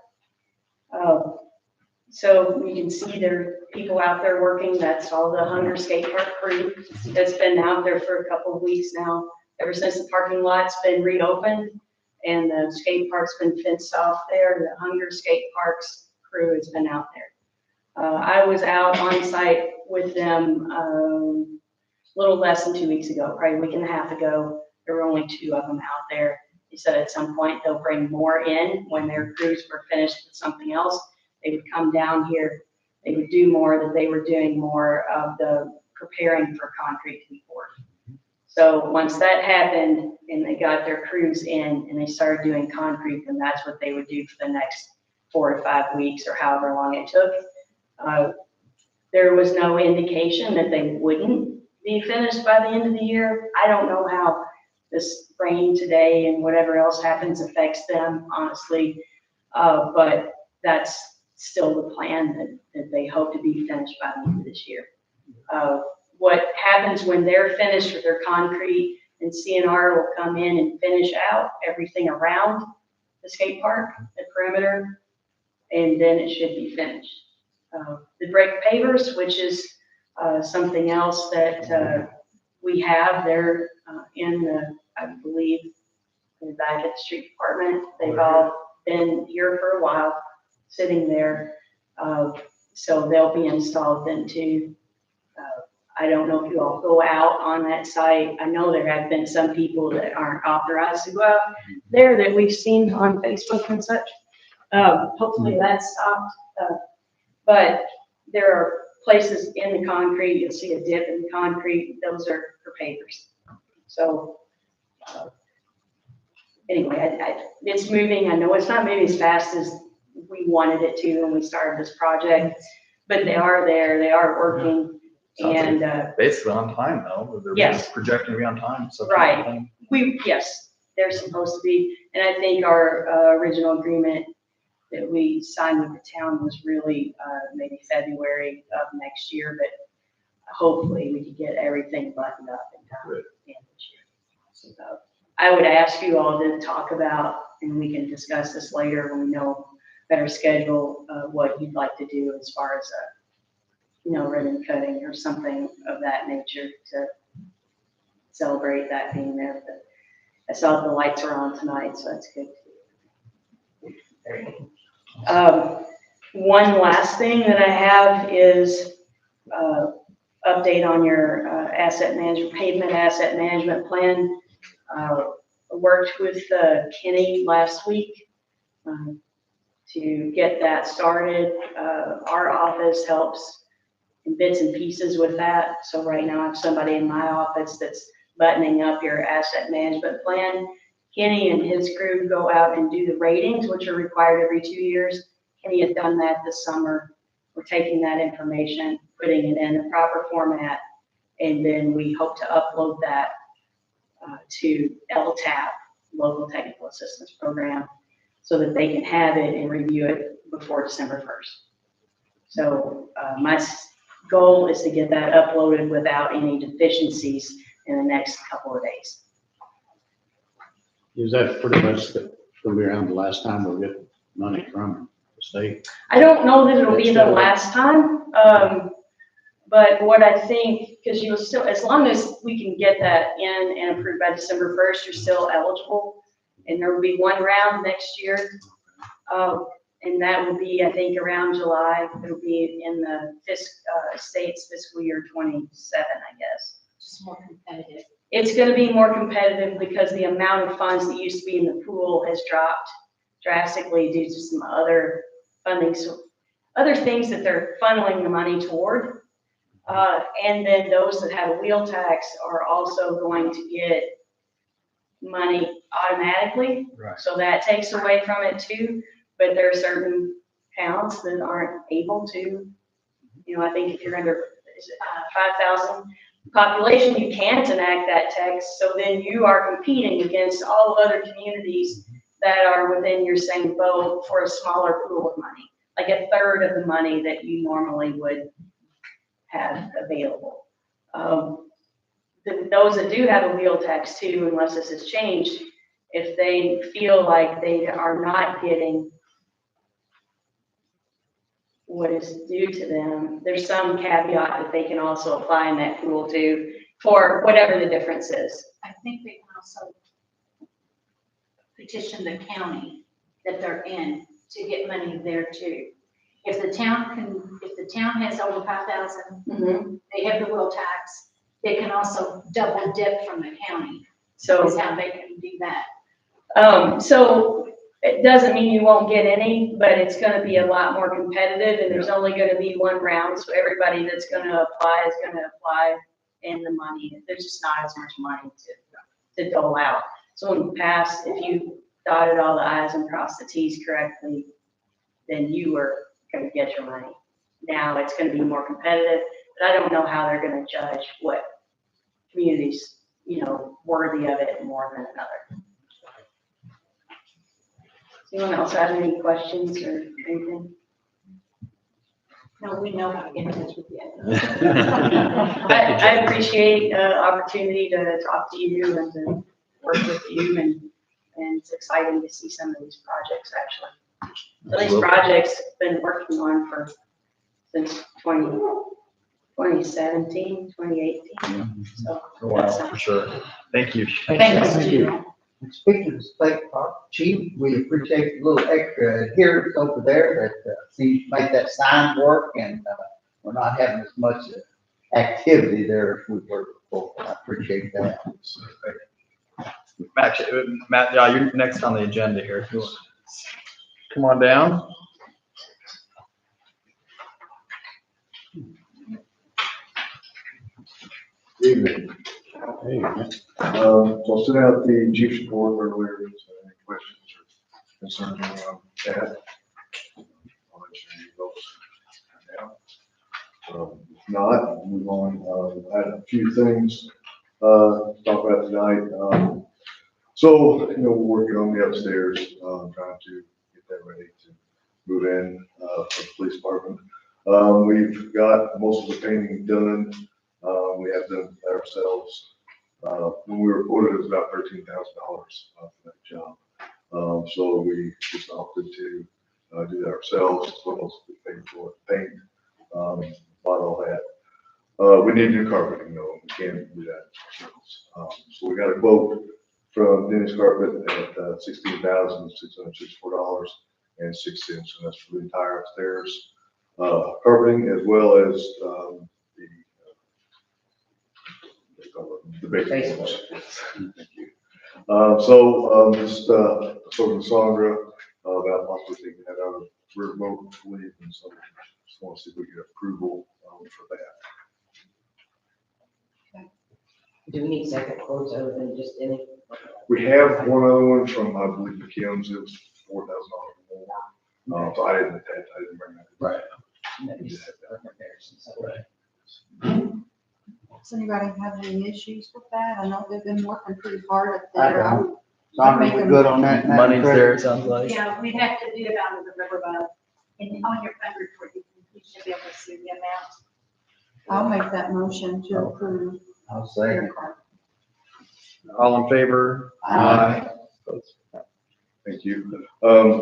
So you can see there are people out there working. That's all the Hunger Skate Park crew that's been out there for a couple of weeks now, ever since the parking lot's been reopened and the skate park's been fenced off there. The Hunger Skate Park's crew has been out there. I was out on site with them a little less than 2 weeks ago, probably a week and a half ago. There were only 2 of them out there. They said at some point they'll bring more in when their crews were finished with something else. They would come down here, they would do more, that they were doing more of the preparing for concrete to be poured. So once that happened and they got their crews in and they started doing concrete, then that's what they would do for the next 4 to 5 weeks or however long it took. There was no indication that they wouldn't be finished by the end of the year. I don't know how this rain today and whatever else happens affects them, honestly. But that's still the plan that they hope to be finished by the end of this year. What happens when they're finished with their concrete and CNR will come in and finish out everything around the skate park, the perimeter, and then it should be finished. The brake pavers, which is something else that we have there in the, I believe, in the back at the street department. They've all been here for a while, sitting there. So they'll be installed then too. I don't know if you all go out on that site. I know there have been some people that aren't authorized to go out there that we've seen on Facebook and such. Hopefully that's stopped. But there are places in the concrete, you'll see a dip in the concrete, those are for pavers. So anyway, it's moving. I know it's not moving as fast as we wanted it to when we started this project, but they are there, they are working. Sounds And basically on time though. They're yes. projecting to be on time, so. Right. Yes, they're supposed to be. And I think our original agreement that we signed with the town was really maybe February of next year, but hopefully we could get everything buttoned up and done in this year. So I would ask you all to talk about, and we can discuss this later when we know better schedule, what you'd like to do as far as ribbon cutting or something of that nature to celebrate that being there. But I saw the lights are on tonight, so that's good. One last thing that I have is, update on your, asset management, pavement asset management plan. I worked with, Kenny last week, to get that started. Our office helps in bits and pieces with that. So right now I have somebody in my office that's buttoning up your asset management plan. Kenny and his crew go out and do the ratings, which are required every 2 years. Kenny had done that this summer. We're taking that information, putting it in a proper format, and then we hope to upload that to LTAP, Local Technical Assistance Program, so that they can have it and review it before December 1st. So my goal is to get that uploaded without any deficiencies in the next couple of days. Is that pretty much going to be around the last time we'll get money from the state? I don't know that it'll be the last time, but what I think, because you'll still, as long as we can get that in and approved by December 1st, you're still eligible. And there will be one round next year. And that will be, I think, around July. It'll be in the state's fiscal year 27, I guess. Just more competitive. It's going to be more competitive because the amount of funds that used to be in the pool has dropped drastically due to some other funding, so other things that they're funneling the money toward. And then those that have a wheel tax are also going to get money automatically. Right. So that takes away from it too. But there are certain towns that aren't able to. You know, I think if you're under 5,000 population, you can't enact that tax. So then you are competing against all other communities that are within your same boat for a smaller pool of money, like a third of the money that you normally would have available. Those that do have a wheel tax too, unless this has changed, if they feel like they are not getting what is due to them, there's some caveat that they can also apply in that pool too, for whatever the difference is. I think they can also petition the county that they're in to get money there too. If the town has over 5,000, they have the wheel tax, they can also double dip from the county. So is how they can do that. So it doesn't mean you won't get any, but it's going to be a lot more competitive, and there's only going to be one round. So everybody that's going to apply is going to apply, and the money, there's just not as much money to dole out. So in the past, if you dotted all the I's and crossed the T's correctly, then you were going to get your money. Now it's going to be more competitive, but I don't know how they're going to judge what communities, you know, worthy of it more than another. Does anyone else have any questions or anything? No, we know how to get in touch with you. I appreciate the opportunity to talk to you and to work with you, and it's exciting to see some of these projects actually. So these projects I've been working on since 2017, 2018. So Wow, for sure. Thank you. thank you. And speaking of state park, Chief, we appreciate the little extra adherence over there that seems to make that sign work, and we're not having as much activity there as we were before. I appreciate that. Matt, yeah, you're next on the agenda here. If you want. Come on down. Evening. Hey, man. So I sent out the chief's report earlier, so any questions or concerns on that? I'll let you know those now. If not, move on. I had a few things to talk about tonight. So, you know, we're working on the upstairs, trying to get that ready to move in for the police department. We've got most of the painting done. We have done it ourselves. When we were quoted, it was about $13,000 for that job. So we just opted to do that ourselves, as well as we paid for it, paint, bought all that. We need new carpeting though, we can't do that ourselves. So we got a quote from Dennis Carpet at $16,664. and 6 cents, and that's for the entire upstairs, carpeting as well as, the baseboards. Thank you. Just, spoken to Sandra, about possibly taking that out of remote leave, and so just want to see if we get approval, for that. Do we need second quotes other than just any? We have one other one from, I believe, McKim's, it was $4,000 more, so I didn't bring that. Right. Does anybody have any issues with that? I know they've been working pretty hard up there. I don't. Sandra, we good on that now? Money's there, it sounds like. Yeah, we'd have to do it out of the riverboat. And on your fund report, you should be able to see the amount. I'll make that motion to approve. I'll say. their car. All in favor? Aye. Opposed? Thank you.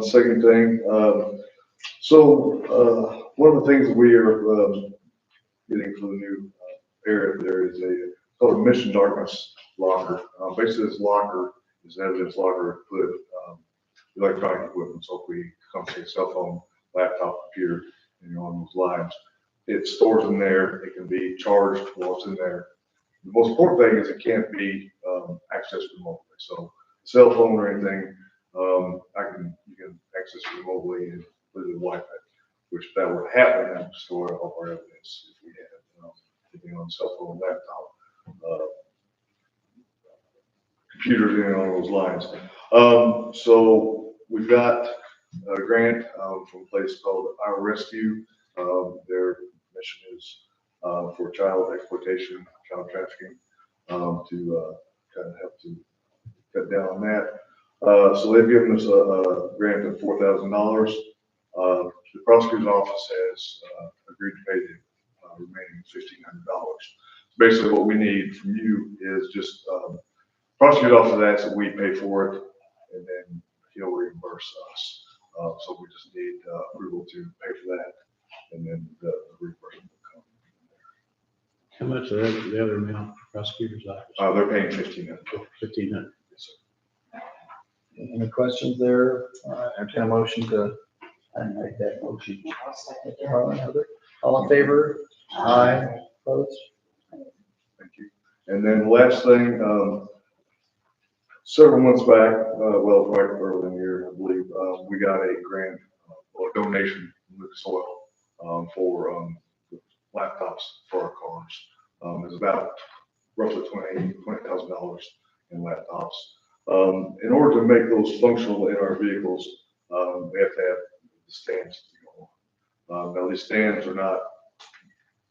Second thing, one of the things that we are, getting for the new area there is called a mission darkness locker. Basically this locker is an evidence locker to put, electronic equipment. So if we come to a cell phone, laptop, computer, on those lines, it stores in there. It can be charged while it's in there. The most important thing is it can't be, accessed remotely. So cell phone or anything, you can access it remotely and literally Wi-Fi, which if that were to happen, that would store all our evidence if we had, anything on cell phone, laptop, computers, on those lines. So we've got a grant, from a place called Our Rescue. Their mission is, for child exploitation, child trafficking, to, kind of help to cut down on that. So they've given us a grant of $4,000. The prosecutor's office has agreed to pay the remaining $1,500. Basically, what we need from you is just, prosecutor's office asks that we pay for it, and then he'll reimburse us. So we just need approval to pay for that, and then the reimbursement will come. How much is the other amount, prosecutor's office? They're paying $1,500. 1,500. Yes, sir. Any questions there? Entertain a motion to, I make that motion. Harlan, Heather? All in favor? Aye. Opposed? Thank you. And then the last thing, several months back, well, quite early in the year, I believe, we got a grant or donation from Lucas Oil, for, laptops for our cars. It's about roughly $20,000 in laptops. In order to make those functional in our vehicles, we have to have the stands to go on. Now these stands are not,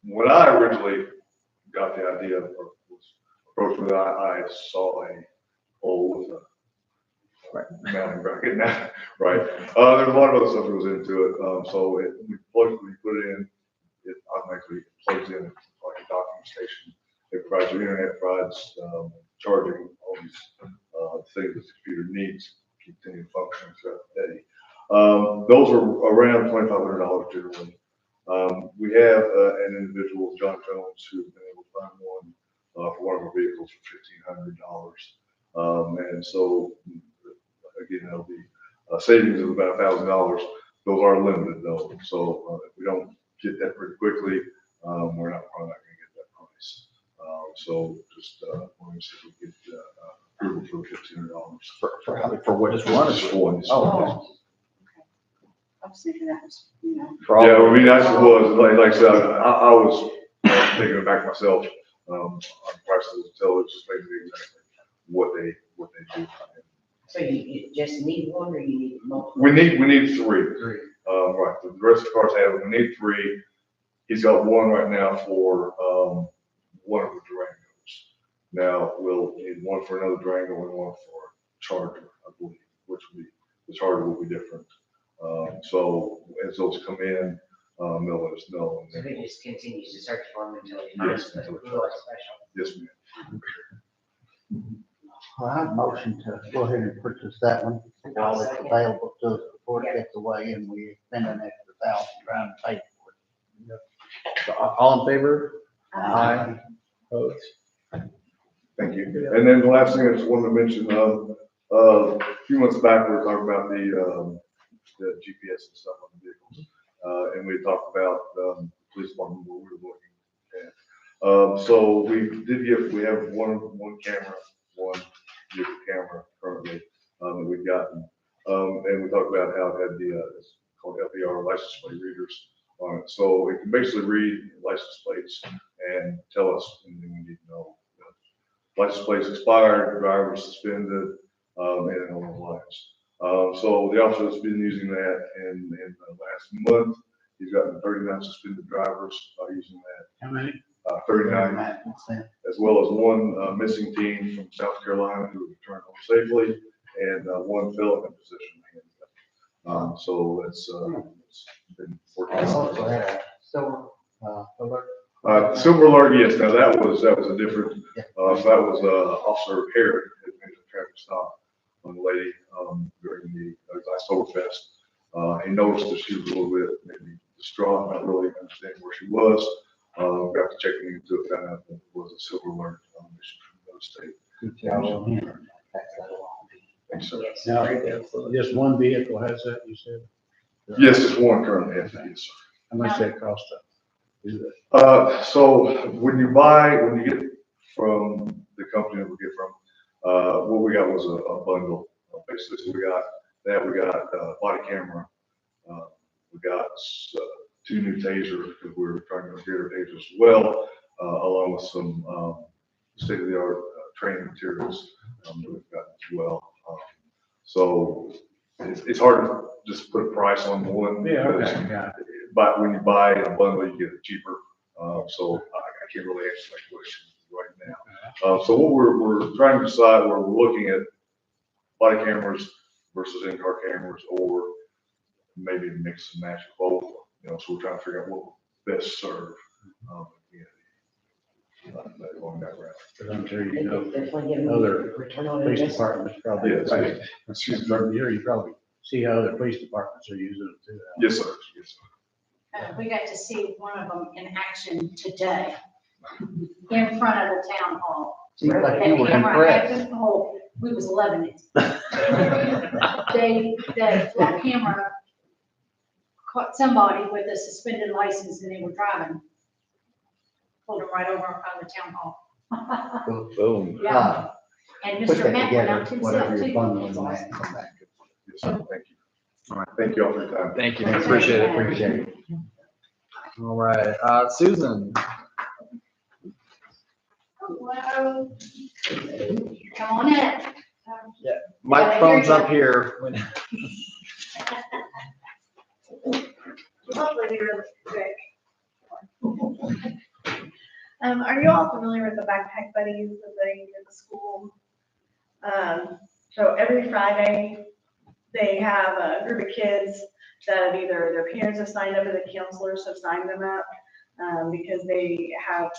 when I originally got the idea or was approached with it, I saw a hole with a mounting bracket now, right? There's a lot of other stuff that goes into it. So we put it in, it automatically plugs in like a docking station. It provides your internet, provides charging, all these things that the computer needs to continue functioning throughout the day. Those are around $2,500 generally. We have an individual, John Jones, who's been able to find one for one of our vehicles for $1,500. And so, again, that'll be a savings of about $1,000. Those are limited though. So if we don't get that pretty quickly, we're probably not going to get that price. So just want to see if we get approval for $1,500. For what is one? Just one. Oh. I was thinking that was, Yeah, I mean, that's what it was, like I said, I was taking it back myself, on prices until it's just basically exactly what they do. So you just need one or you need multiple? We need three. Right, the rest of the cars have, we need three. He's got one right now for, one of the Durangos. Now, we'll need one for another Durango and one for a Charger, I believe, which will be, the Charger will be different. So as those come in, they'll let us know. So they just continues to search for them until you Yes, find until something it's special. Yes, ma'am. Well, I have motion to go ahead and purchase that one while it's available to us before it gets away and we spend an extra $1,000 trying to pay for it. So, all in favor? Aye. Opposed? Thank you. And then the last thing I just wanted to mention, a few months back, we were talking about the the GPS and stuff on the vehicles. And we talked about, police department, what we were looking at. So we have one camera, one vehicle camera currently, that we've gotten. And we talked about how it had it's called FER license plate readers on it. So it can basically read license plates and tell us anything we need to know. License plates expired, driver suspended, and along the lines. So the officer's been using that, and in the last month, he's gotten 39 suspended drivers using that. How many? 39, as well as one missing teen from South Carolina who returned home safely, and one felon in possession of handgun. So it's been working. Also had a silver, alert. Silver alert, yes. Now that was a different. So that was Officer Harris who made a traffic stop on the lady during the Oktoberfest. He noticed that she was a little bit maybe distraught, not really understanding where she was. After checking into it, found out that it was a silver alert mission from another state. Thanks, sir. Now, just one vehicle has that, you said? Yes, it's one currently. Yes, sir. How much that cost us? So when you get from the company that we get from, what we got was a bundle, basically. So we got body camera, we got 2 new tasers, because we were trying to upgrade our tasers as well, along with some state-of-the-art training materials that we've got as well. So it's hard to just put a price on one. Yeah, okay, yeah. But when you buy a bundle, you get it cheaper. So I can't really answer that question right now. So what we're trying to decide, where we're looking at body cameras versus in-car cameras, or maybe mix and match both. So we're trying to figure out what will best serve. Going that route. But I'm sure you know, Definitely give them other return on police investment. departments probably, Yes. you probably see how other police departments are using it too. Yes, sir. Yes, sir. We got to see one of them in action today in front of the town hall. Seems like That you were camera had impressed. been- Oh, we was loving it. That camera caught somebody with a suspended license and they were driving. Pulled them right over in front of the town hall. Boom. Yeah. And Put Mr. that Matt went out together, whatever himself you're too. bundling It's on awesome. that, come back. Yes, sir. Thank you. All right. Thank you all for your time. Thank you, appreciate it. Appreciate it. All right, Susan, Hello. Come on in. microphone's up here. Hopefully be really quick. Are you all familiar with the Backpack Buddies that they do at the school? So every Friday, they have a group of kids that either their parents have signed up or the counselors have signed them up, because they have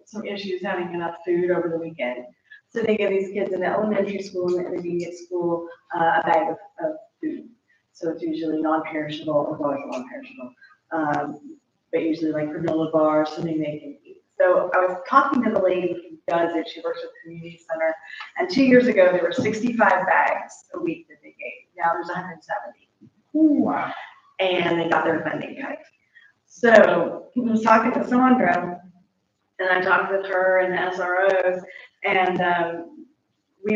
some issues having enough food over the weekend. So they give these kids in the elementary school and the intermediate school a bag of food. So it's usually non-perishable, or always non-perishable, but usually like granola bars, something they can eat. So I was talking to the lady who does it. She works at the community center, and 2 years ago there were 65 bags a week that they gave. Now there's 170. Wow. And they got their funding cut. So I was talking to Sandra, and I talked with her and the SROs, and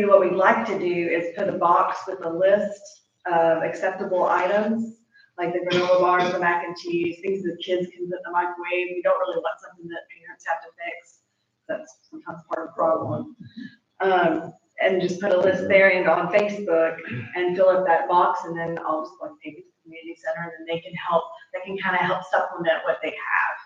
what we'd like to do is put a box with a list of acceptable items, like the granola bars, the mac and cheese, things that kids can put in the microwave. We don't really want something that parents have to fix. That's sometimes part of the problem. And just put a list there and on Facebook and fill up that box, and then I'll just like take it to the community center, and then they can kind of help supplement what they have.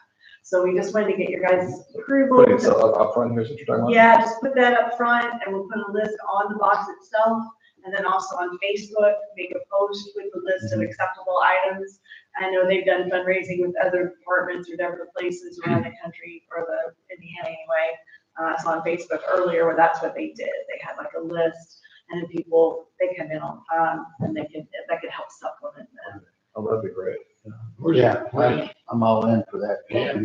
So we just wanted to get your guys' approval. Put it up front, here's what you're talking about. Yeah, just put that up front, and we'll put a list on the box itself, and then also on Facebook, make a post with the list of acceptable items. I know they've done fundraising with other departments or different places around the country, or the Indiana anyway. I saw on Facebook earlier where that's what they did. They had like a list, and then people, they come in on time, and that could help supplement them. Oh, that'd be great. Yeah, I'm all in for that. And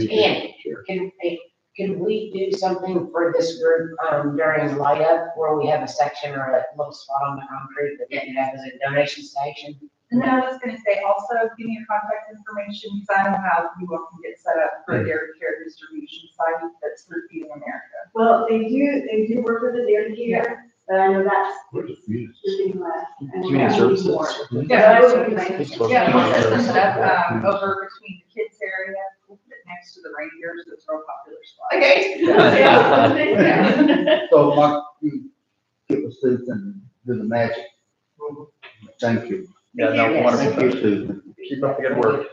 can we do something for this group during light up, where we have a section or a little spot on the concrete that we can have as a donation station? And then I was gonna say, also give me your contact information, because I don't know how you all can get set up for a dairy care distribution site that's through Feeding America. Well, they do work with the dairy care, but I know that's Where's the fuse? getting less. and we Community need services. more. Yeah, That would be nice. Yeah, we'll set something up, over between the kids area, next to the reindeers, that's a real popular spot. Okay. So Mark, you get with Susan and do the magic. Thank you. Yeah, no, Yes. wonderful. Thank you, Susan. Keep up the good work.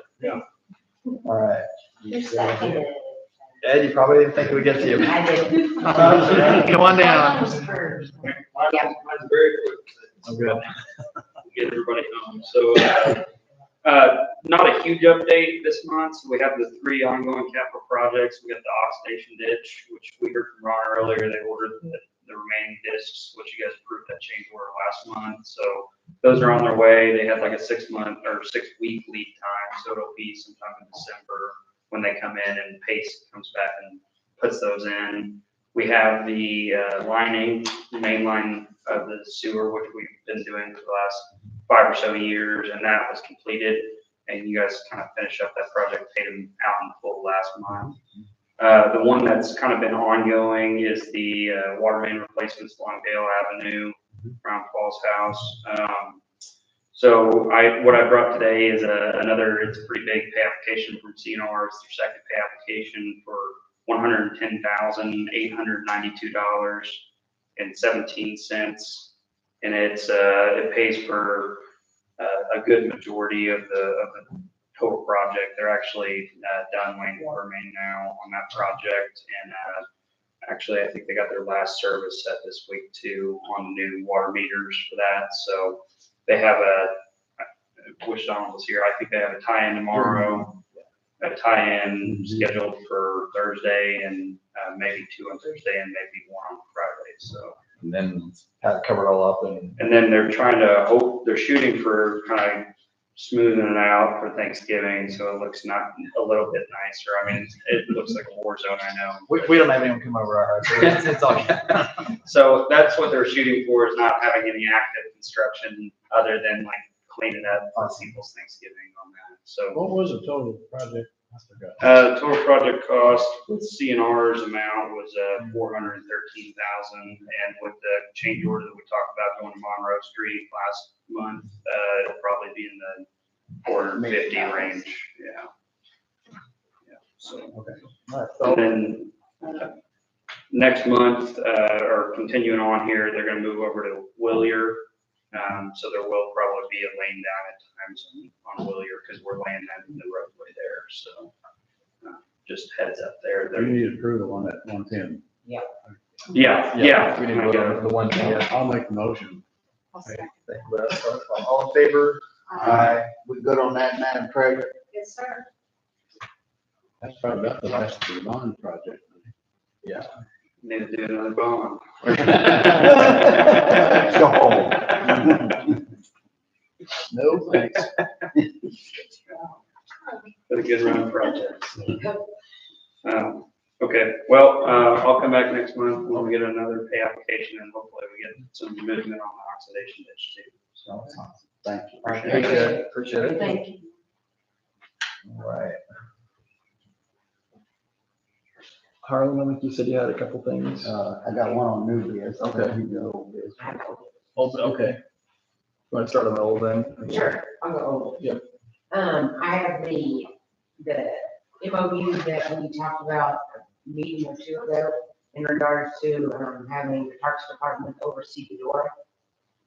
All right. Ed, you probably didn't think we'd get to you. I did. Come on down. Mine was first. Yeah. Mine's very quick. I'm good. Get everybody home. So, not a huge update this month. So we have the 3 ongoing capital projects. We got the Ox Station ditch, which we heard from Ron earlier. They ordered the remaining discs, which you guys approved that change order last month. So those are on their way. They had like a 6-week lead time. So it'll be sometime in December when they come in and Pace comes back and puts those in. We have the lining, the main line of the sewer, which we've been doing for the last 5 or so years, and that was completed. And you guys kind of finished up that project, paid them out in full last month. The one that's kind of been ongoing is the water main replacements along Dale Avenue, around Paul's house. So what I brought today is it's a pretty big pay application from CNR. It's their second pay application for $110,892.17. And it pays for a good majority of the total project. They're actually done laying water main now on that project. And actually, I think they got their last service set this week too on the new water meters for that. So they have I wish Donald was here. I think they have a tie-in tomorrow, a tie-in scheduled for Thursday, and maybe 2 on Thursday and maybe 1 on Friday. So. And then have it covered all up And then they're they're shooting for kind of smoothing it out for Thanksgiving, so it looks not a little bit nicer. I mean, it looks like a war zone, I know. we don't have anyone come over our house. So it's all good. So that's what they're shooting for, is not having any active construction other than like cleaning up for people's Thanksgiving on that. So. What was the total project? I forgot. Total project cost with CNR's amount was $413,000, and with the change order that we talked about going to Monroe Street last month, it'll probably be in the 450 range. Yeah. So. Okay. All right. So, And then next month, or continuing on here, they're going to move over to Willier. So there will probably be a lane down at times on Willier because we're laying that in the roadway there. So just heads up there. You need approval on that 110. Yeah. We need to go over the one thing. Yeah. I'll make the motion. All in favor? Aye. We good on that, Madam Treasurer? Yes, sir. That's probably about the last of the bond project. Yeah. Need to do another bond. So, No, thanks. Been a good run project. Okay, well, I'll come back next month when we get another pay application, and hopefully we get some movement on the oxidation ditch too. So, thank you. All right, appreciate it. Thank you. All right. Harlan, I think you said you had a couple things. I got one on new biz. Okay. You know, biz. Okay. You want to start on the old then? Sure, I'll go over. Yep. I have the MOU that we talked about a meeting or 2 ago in regards to, having the Parks Department oversee the door.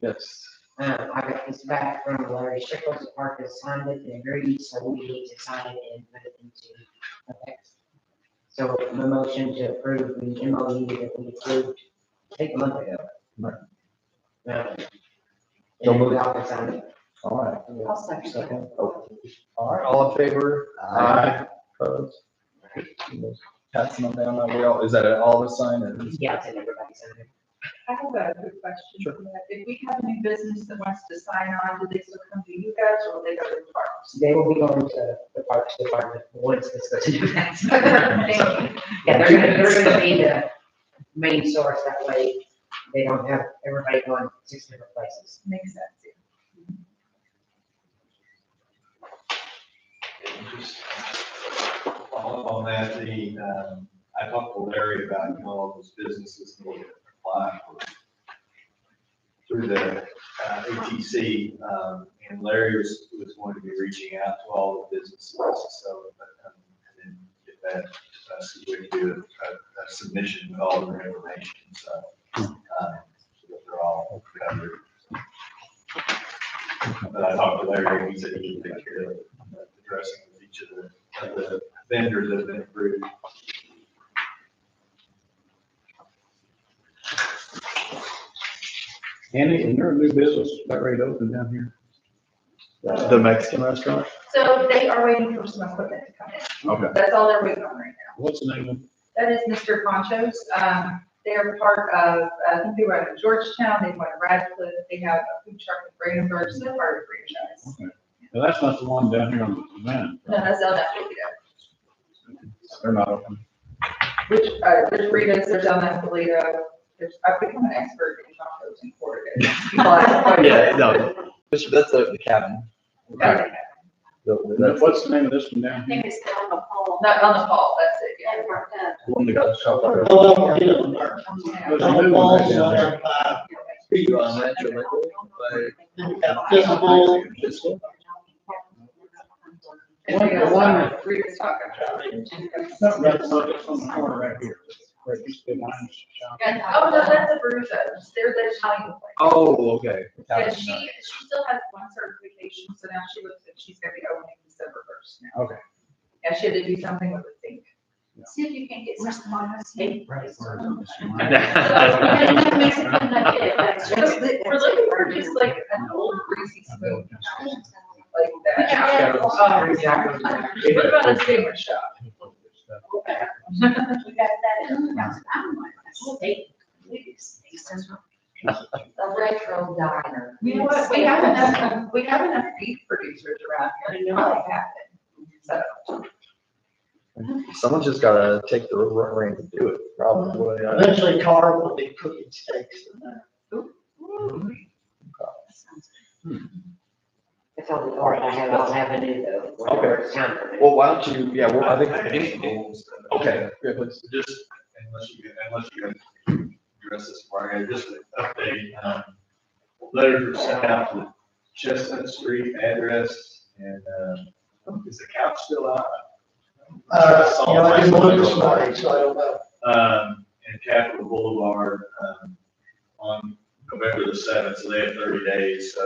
Yes. I got this back from Larry Shickles, the park has signed it and agreed, so we need to sign it and put it into effect. So my motion to approve the MOU that we approved, I think a month ago. Right. So move out and sign it. All right. I'll second. Oh. All right, all in favor? Aye. Opposed? Passing them down, is that all the sign or? Yeah, it's in everybody's sign it. I have a good question. Sure. If we have a new business that wants to sign on, do they still come to you guys or will they go to the parks? They will be going to the Parks Department once this goes into that. Yeah, they're gonna be the main source, that way they don't have everybody going 6 different places. Makes sense. up on that, I talked to Larry about, all those businesses need to apply through the ATC, and Larry was going to be reaching out to all the businesses, so, and then get that, so we can do a submission with all their information, so that they're all covered. But I talked to Larry, he said he can take care of addressing with each of the vendors that have been approved. Andy, is there a new business about ready to open down here? The Mexican restaurant? So they are waiting for some equipment to come in. Okay. That's all they're waiting on right now. What's the name of it? That is Mr. Poncho's. They're part of, I think they run in Georgetown, they run in Radcliffe, they have a food truck in Brandenburg, so they're part of the franchise. Okay. Well, that's not the one down here on the man. No, that's El Napolitano. They're not open. Which, there's Rita's, there's El Napolitano, I've become an expert in tacos and quarter. Yeah, no, that's the cabin. Okay. What's the name of this one down I here? think it's down the hall. Not on the fall, that's it, yeah. That worked out. The one that got shot up. There's a new one right down there. The one Rita's Taco Shop. Something that's on the corner right here. Where it used to be wine shop. Oh, no, that's a Bruises, they're the Italian place. Oh, okay. Yeah, she still has one certification, so now she looks like she's gonna be opening December 1st now. Okay. Yeah, she had to do something with the sink. See if you can get some on the state price. We're looking for just like an old greasy spoon, like that. Yeah. What about a sandwich shop? We got that in the house. I'm like, state. A retro diner. You know what, we have enough beef producers around here, to know what happened. So, Someone's just gotta take the reins and do it, probably. Eventually Carl will be cooking steaks in there. That's all the part I have, I'll have a new though. whenever it's time for me. Well, why don't you, yeah, well, I think, okay, yeah, please. Just, unless you guys address this part, just an update, letters were sent out to Chestnut Street address, and, is the couch still out? I didn't look this morning, so I don't know. And Capitol Boulevard, on November the 7th, so they have 30 days, so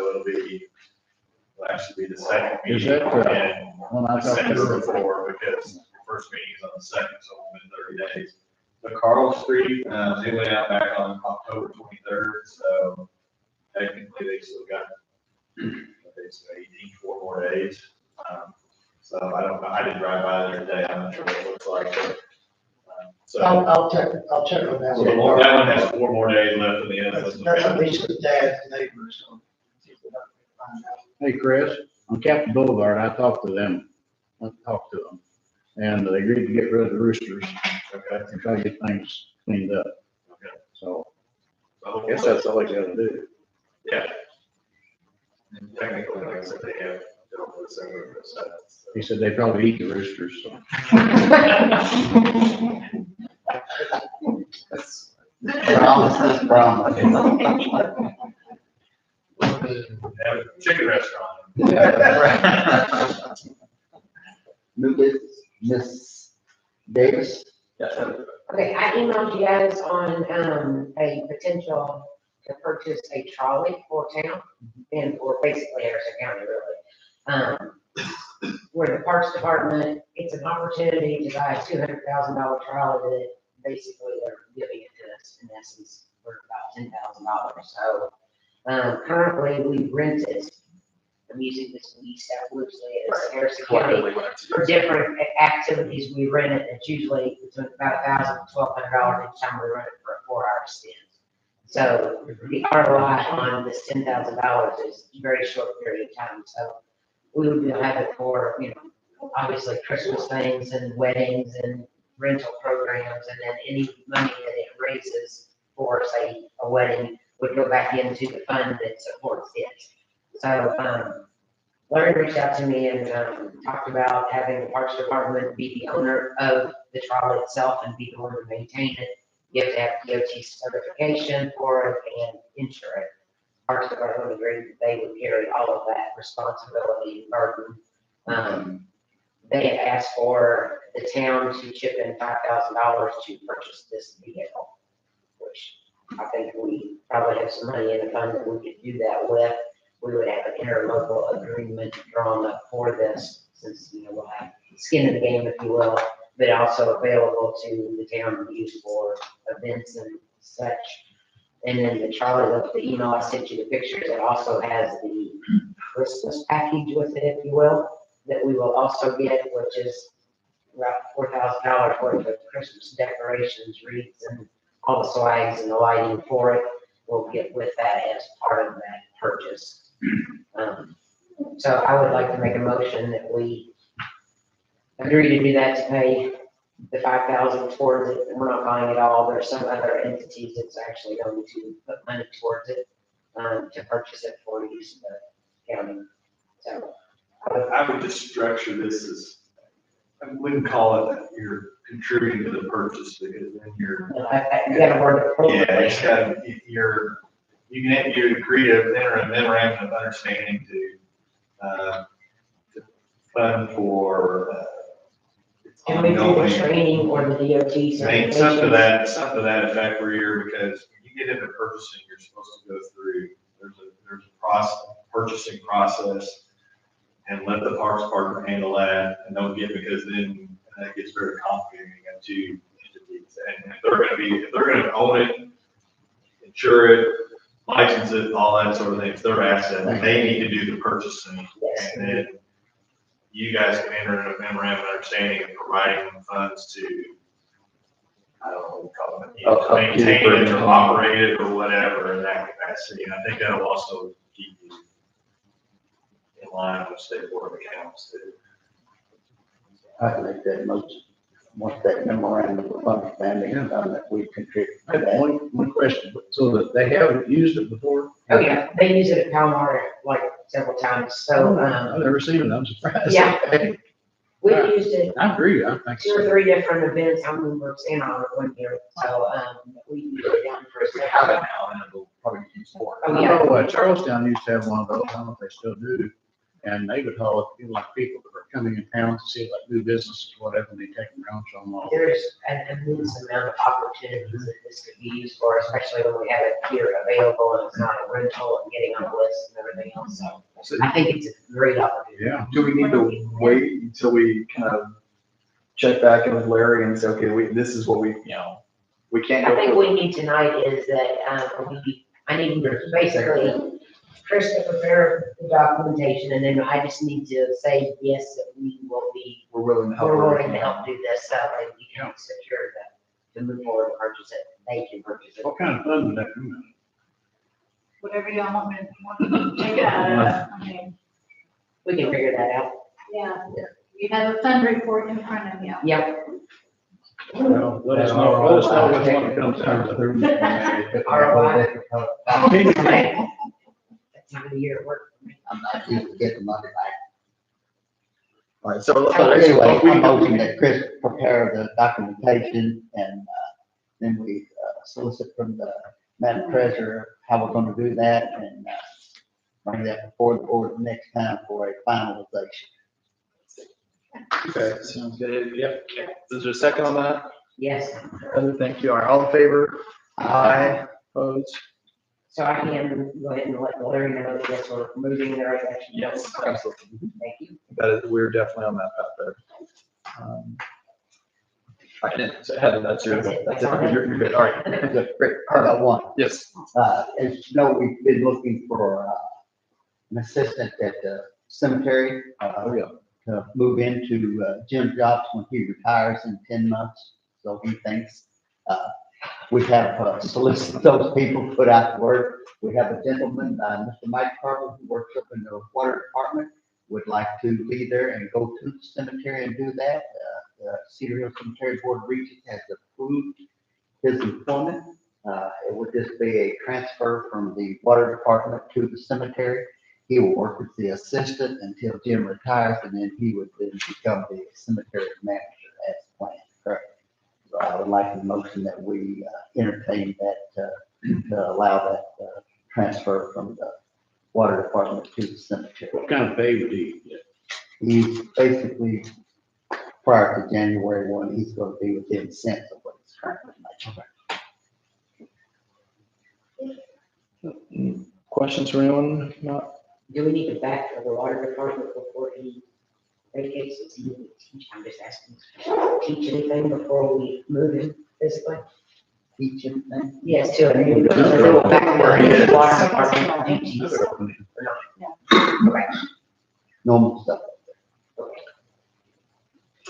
will actually be the second Is meeting. that, And when I talked to December her? before, because the first meeting is on the 2nd, so it'll be 30 days. The Carl Street, they went out back on October 23rd, so technically they still got, basically 4 more days. So I don't know, I didn't drive by there today, I'm not sure what it looks like, but, so. I'll check on that. So that one has 4 more days left in the end. That's at least the dad's neighbors, so. Hey, Chris, on Captain Boulevard, I talked to them, and they agreed to get rid of the roosters. Okay. And try to get things cleaned up. Okay. So I guess that's all they gotta do. Yeah. And technically, like I said, they have, dealt with similar, so. He said they probably eat the roosters, so. Promise, promise. Have a chicken restaurant. New business, Miss Davis? Okay, I emailed you guys on, a potential to purchase a trolley for town and for basically Harrison County, really. Where the Parks Department, it's an opportunity to buy a $200,000 trolley that basically they're giving it to us in essence for about $10,000. So, currently we rent it. I'm using this lease that loosely as Harrison County. For different activities, we rent it. It's usually between about $1,000 to $1,200 each time we rent it for a 4-hour stint. So the ROI on this $10,000 is a very short period of time. So we would have it for, obviously Christmas things and weddings and rental programs, and then any money that it raises for, say, a wedding would go back into the fund that supports it. So, Larry reached out to me and, talked about having the Parks Department be the owner of the trolley itself and be the one to maintain it. You have to have DOT certification for it and insure it. Parks Department agreed that they would carry all of that responsibility and burden. They had asked for the town to chip in $5,000 to purchase this vehicle, which I think we probably have some money in the fund that we could do that with. We would have an interlocal agreement drawn up for this, since, we'll have skin in the game, if you will, but also available to the town to use for events and such. And then the trolley, the email I sent you the pictures, it also has the Christmas package with it, if you will, that we will also get, which is about $4,000 worth of Christmas decorations, wreaths, and all the swags and the lighting for it. We'll get with that as part of that purchase. So I would like to make a motion that we agree to do that, to pay the $5,000 towards it. We're not buying it all. There's some other entities that's actually going to put money towards it, to purchase it for use of the county. So I would just structure this as, I wouldn't call it that you're contributing to the purchase, because then you're. you gotta work it appropriately. Yeah, it's got, you agree to enter a memorandum of understanding to fund for, Can we do the ongoing. training or the DOT I mean, certification? something to that effect where you're, because when you get into purchasing, you're supposed to go through, there's a process, purchasing process, and let the Parks Department handle that, and don't get, because then that gets very complicated. You got two entities, and if they're gonna own it, insure it, license it, all that sort of thing, it's their asset, and they need to do the purchasing, and then you guys can enter a memorandum of understanding and providing them funds to, I don't know what you call it, maintain it or operate it or whatever in that capacity. And I think that'll also keep you in line with state board of accounts too. I can make that motion. Once that memorandum of understanding is done, that we contribute I to have that. one question, so that they haven't used it before? Oh, yeah, they use it at Palomar like several times, so, I've never seen it, I'm surprised. Yeah. we've used it I agree, I think two or so. three different events. I remember staying on it one year, so, we used it down for a We have it second. now, and it'll probably be used more. Oh, I yeah. know, Charlestown used to have one of those, I don't know if they still do, and they would haul it, like people that are coming in town to see like new businesses, whatever, and they take them around, show them all. There's an immense amount of opportunities that this could be used for, especially when we have it here available and it's not a rental and getting on the list and everything else, so I think it's a great opportunity. Yeah. Do we need to wait until we kind of check back in with Larry and say, okay, this is what we can't I go think for? what we need tonight is that, I need basically Chris to prepare the documentation, and then I just need to say, yes, that we will be, We're willing to help. we're willing to help do this, so that we can secure that, to move forward and purchase it, they can purchase it. What kind of fund would that come out? Whatever y'all want to take it out of, I mean, We can figure that out. yeah. You have a fund report in front of you. Yep. Well, let us know which one it comes out of. ROI. That's time of the year it worked for me. I'm not used to getting money back. All right, so Anyway, I'm hoping that Chris prepare the documentation and, then we solicit from the Madam Treasurer how we're gonna do that and, bring that before the board next time for a finalization. Okay, sounds good. Yep. Is there a second on that? Yes, Heather, thank you. All right, all in favor? Aye. Opposed? so I can go ahead and let Larry know that yes, we're moving in the right direction. Yes, absolutely. Thank you. That is, we're definitely on that path there. I didn't, so Heather, that's your, that's it. You're good. All right. Great, I got one. Yes. As you know, we've been looking for, an assistant at the cemetery, to move into, Jim Jobs when he retires in 10 months, so he thinks. We have solicited those people, put out the word. We have a gentleman, Mr. Mike Carter, who works up in the water department, would like to be there and go to the cemetery and do that. The Cedar Hill Cemetery Board of Regents has approved his employment. It would just be a transfer from the water department to the cemetery. he will work as the assistant until Jim retires, and then he would then become the cemetery manager as planned. Correct. So I would like a motion that we entertain that, to allow that transfer from the water department to the cemetery. What kind of pay would he get? He's basically, prior to January 1, he's going to be within cents of what he's currently making. Questions from anyone? Not? Do we need to back for the water department before he vacates? Does he need to teach? I'm just asking. Teach anything before we move him physically? Teach him things. Yes, to a new. Normal stuff.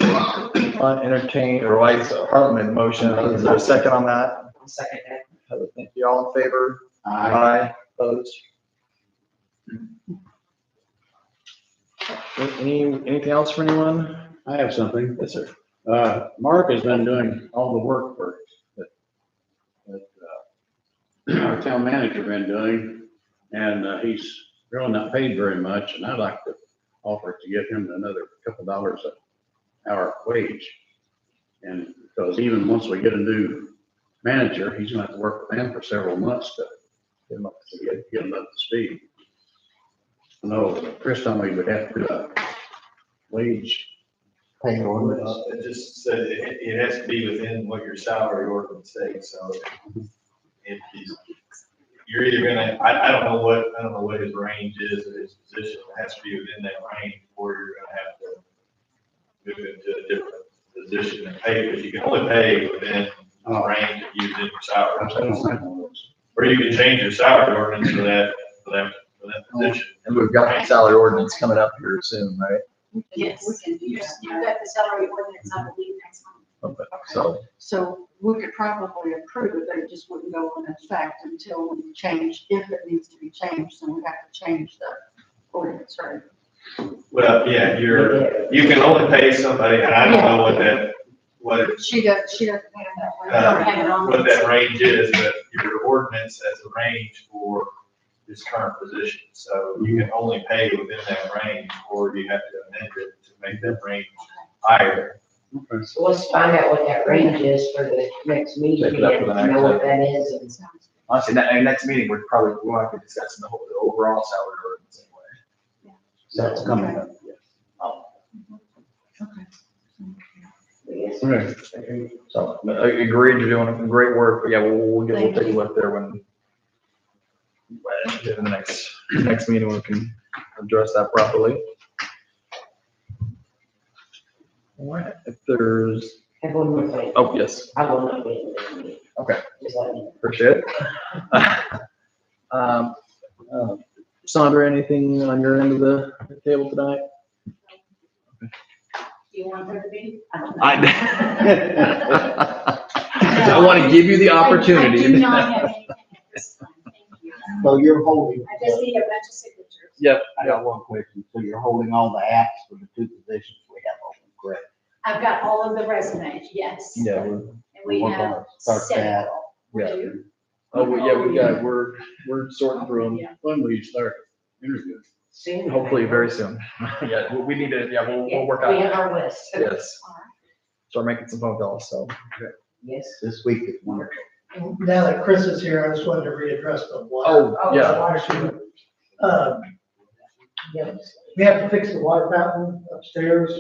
Entertain, or like, Hartman motion, is there a second on that? I'll second that. Heather, thank you, all in favor? Aye. Opposed? Anything else for anyone? I have something. Yes, sir. Mark has been doing all the work that our town manager been doing, and he's really not paid very much, and I'd like to offer to give him another couple dollars an hour wage. And because even once we get a new manager, he's gonna have to work with them for several months to get him up to speed. I know Chris told me we'd have to do a wage. Pay ordinance. It just said it has to be within what your salary ordinance states, so if you're either gonna, I don't know what his range is, or his position, it has to be within that range, or you're gonna have to move into a different position and pay, because you can only pay within the range that you did your salary. Or you can change your salary ordinance for that position. And we've got the salary ordinance coming up here soon, right? Yes, you've got the salary ordinance, I believe, next month. Okay, So we could probably approve it, but it just wouldn't go in effect until we change, if it needs to be changed, then we have to change the ordinance, right? Well, yeah, you can only pay somebody, and I don't know what She doesn't have that. what that range is, but your ordinance has a range for his current position. So you can only pay within that range, or you have to amend it to make that range higher. So let's find out what that range is for the next meeting, Take it up for the and next know what that is, and honestly, next meeting, we'll have to discuss the overall salary ordinance anyway. So that's coming up. Okay. So, agreed, you're doing great work, but yeah, we'll take a look there when in the next meeting, we can address that properly. All right, if there's, have one more thing. oh, yes, I will not be in the meeting. okay, Just let me know. appreciate it. Sandra, anything on your end of the table tonight? Do you want her to be? I want to give you the opportunity. I do not have anything at this time, thank you. So you're holding. I just need a bunch of signatures. Yep. I got one question. So you're holding all the apps for the two positions we have open, correct? I've got all of the resumes, yes. Yeah. And we We're have gonna start that. several. Yeah. Oh, we're sorting through them. When will you start interviewing? Soon. Hopefully very soon. Yeah, we need to, yeah, we'll work We have out. our list. Yes. All right. Start making some phone calls, so. Yes. This week is wonderful. Now that Chris is here, I just wanted to readdress the water. Oh, yeah. the water treatment. We have to fix the water fountain upstairs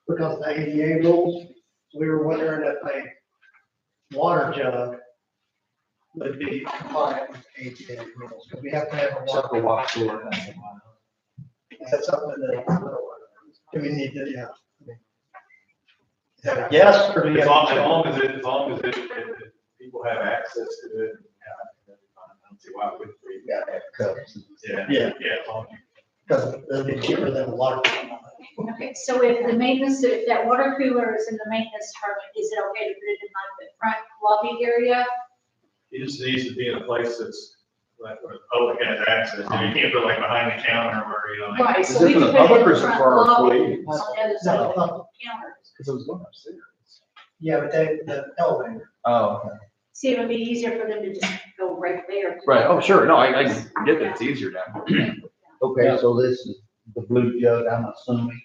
because of the ADA rules. We were wondering if a water jug would be compliant with ADA rules, because we have to have a water. That's something that, do we need to, yeah. Yes, or do you As have? long as if people have access to it, yeah, I don't see why we. Got to have cups. Yeah. Yeah. Yeah, as long as Because it'll be cheaper than the water. Okay, so if the maintenance, if that water cooler is in the maintenance department, is it okay to put it in like the front lobby area? it just needs to be in a place that's like, where the public has access, and you can't put like behind the counter where, you know. like- Right, Is so it we for can the put it public in or the is it front for our lobby employees? on the other side of the No. counters. Because it was going upstairs. Yeah, but the elevator. Oh, okay. See, it would be easier for them to just go right there. Right, oh, sure, no, I get that, it's easier now. Okay, so this is the blue jug, I'm assuming.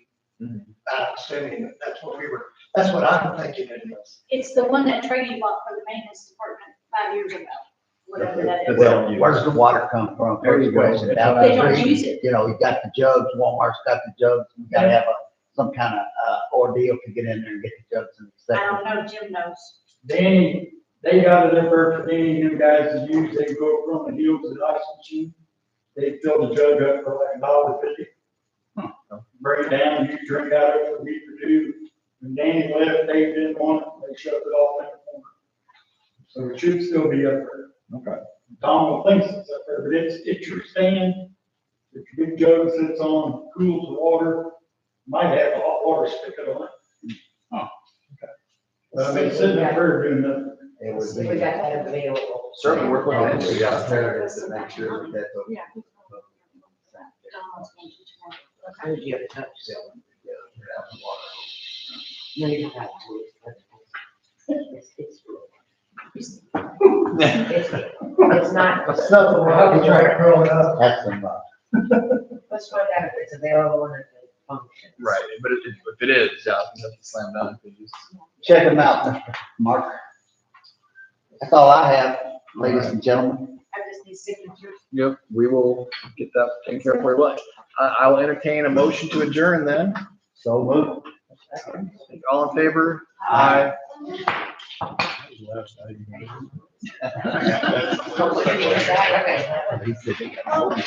Assuming that's what I'm thinking it is. It's the one that Trady bought for the maintenance department 5 years ago, whatever that is. Well, where's the water come from? There you go. Question. Down They the don't street, use it. you know, you got the jugs, Walmart's got the jugs, we gotta have some kind of, ordeal to get in there and get the jugs in the I second. don't know, Jim knows. Danny, they got it up there for any of you guys to use, they go from the hill to the ice machine. They fill the jug up for like $1.50. Bring it down, you drink out of it for a week or two. When Danny left, they didn't want it, they shoved it off in the corner. So it should still be up there. Okay. Tom thinks it's up there, but it's your stand. If your big jug sits on, cools the water, might have a hot water spigot on it. But I mean, it's sitting up there doing nothing. It would See, be. we got that available. Certainly work with it. We gotta tear this to make sure that's okay. Yeah. How did you have to touch? No, you don't have to. It's not. It's not the one we tried growing up. That's some, Let's find out if it's available and if it functions. Right, but if it is, yeah, I think that's a slam dunk. check them out, Mr. Mark. That's all I have, ladies and gentlemen. I just need signatures. Yep, we will get that taken care of for you. What? I will entertain a motion to adjourn then. So moved. All in favor? Aye. He said they got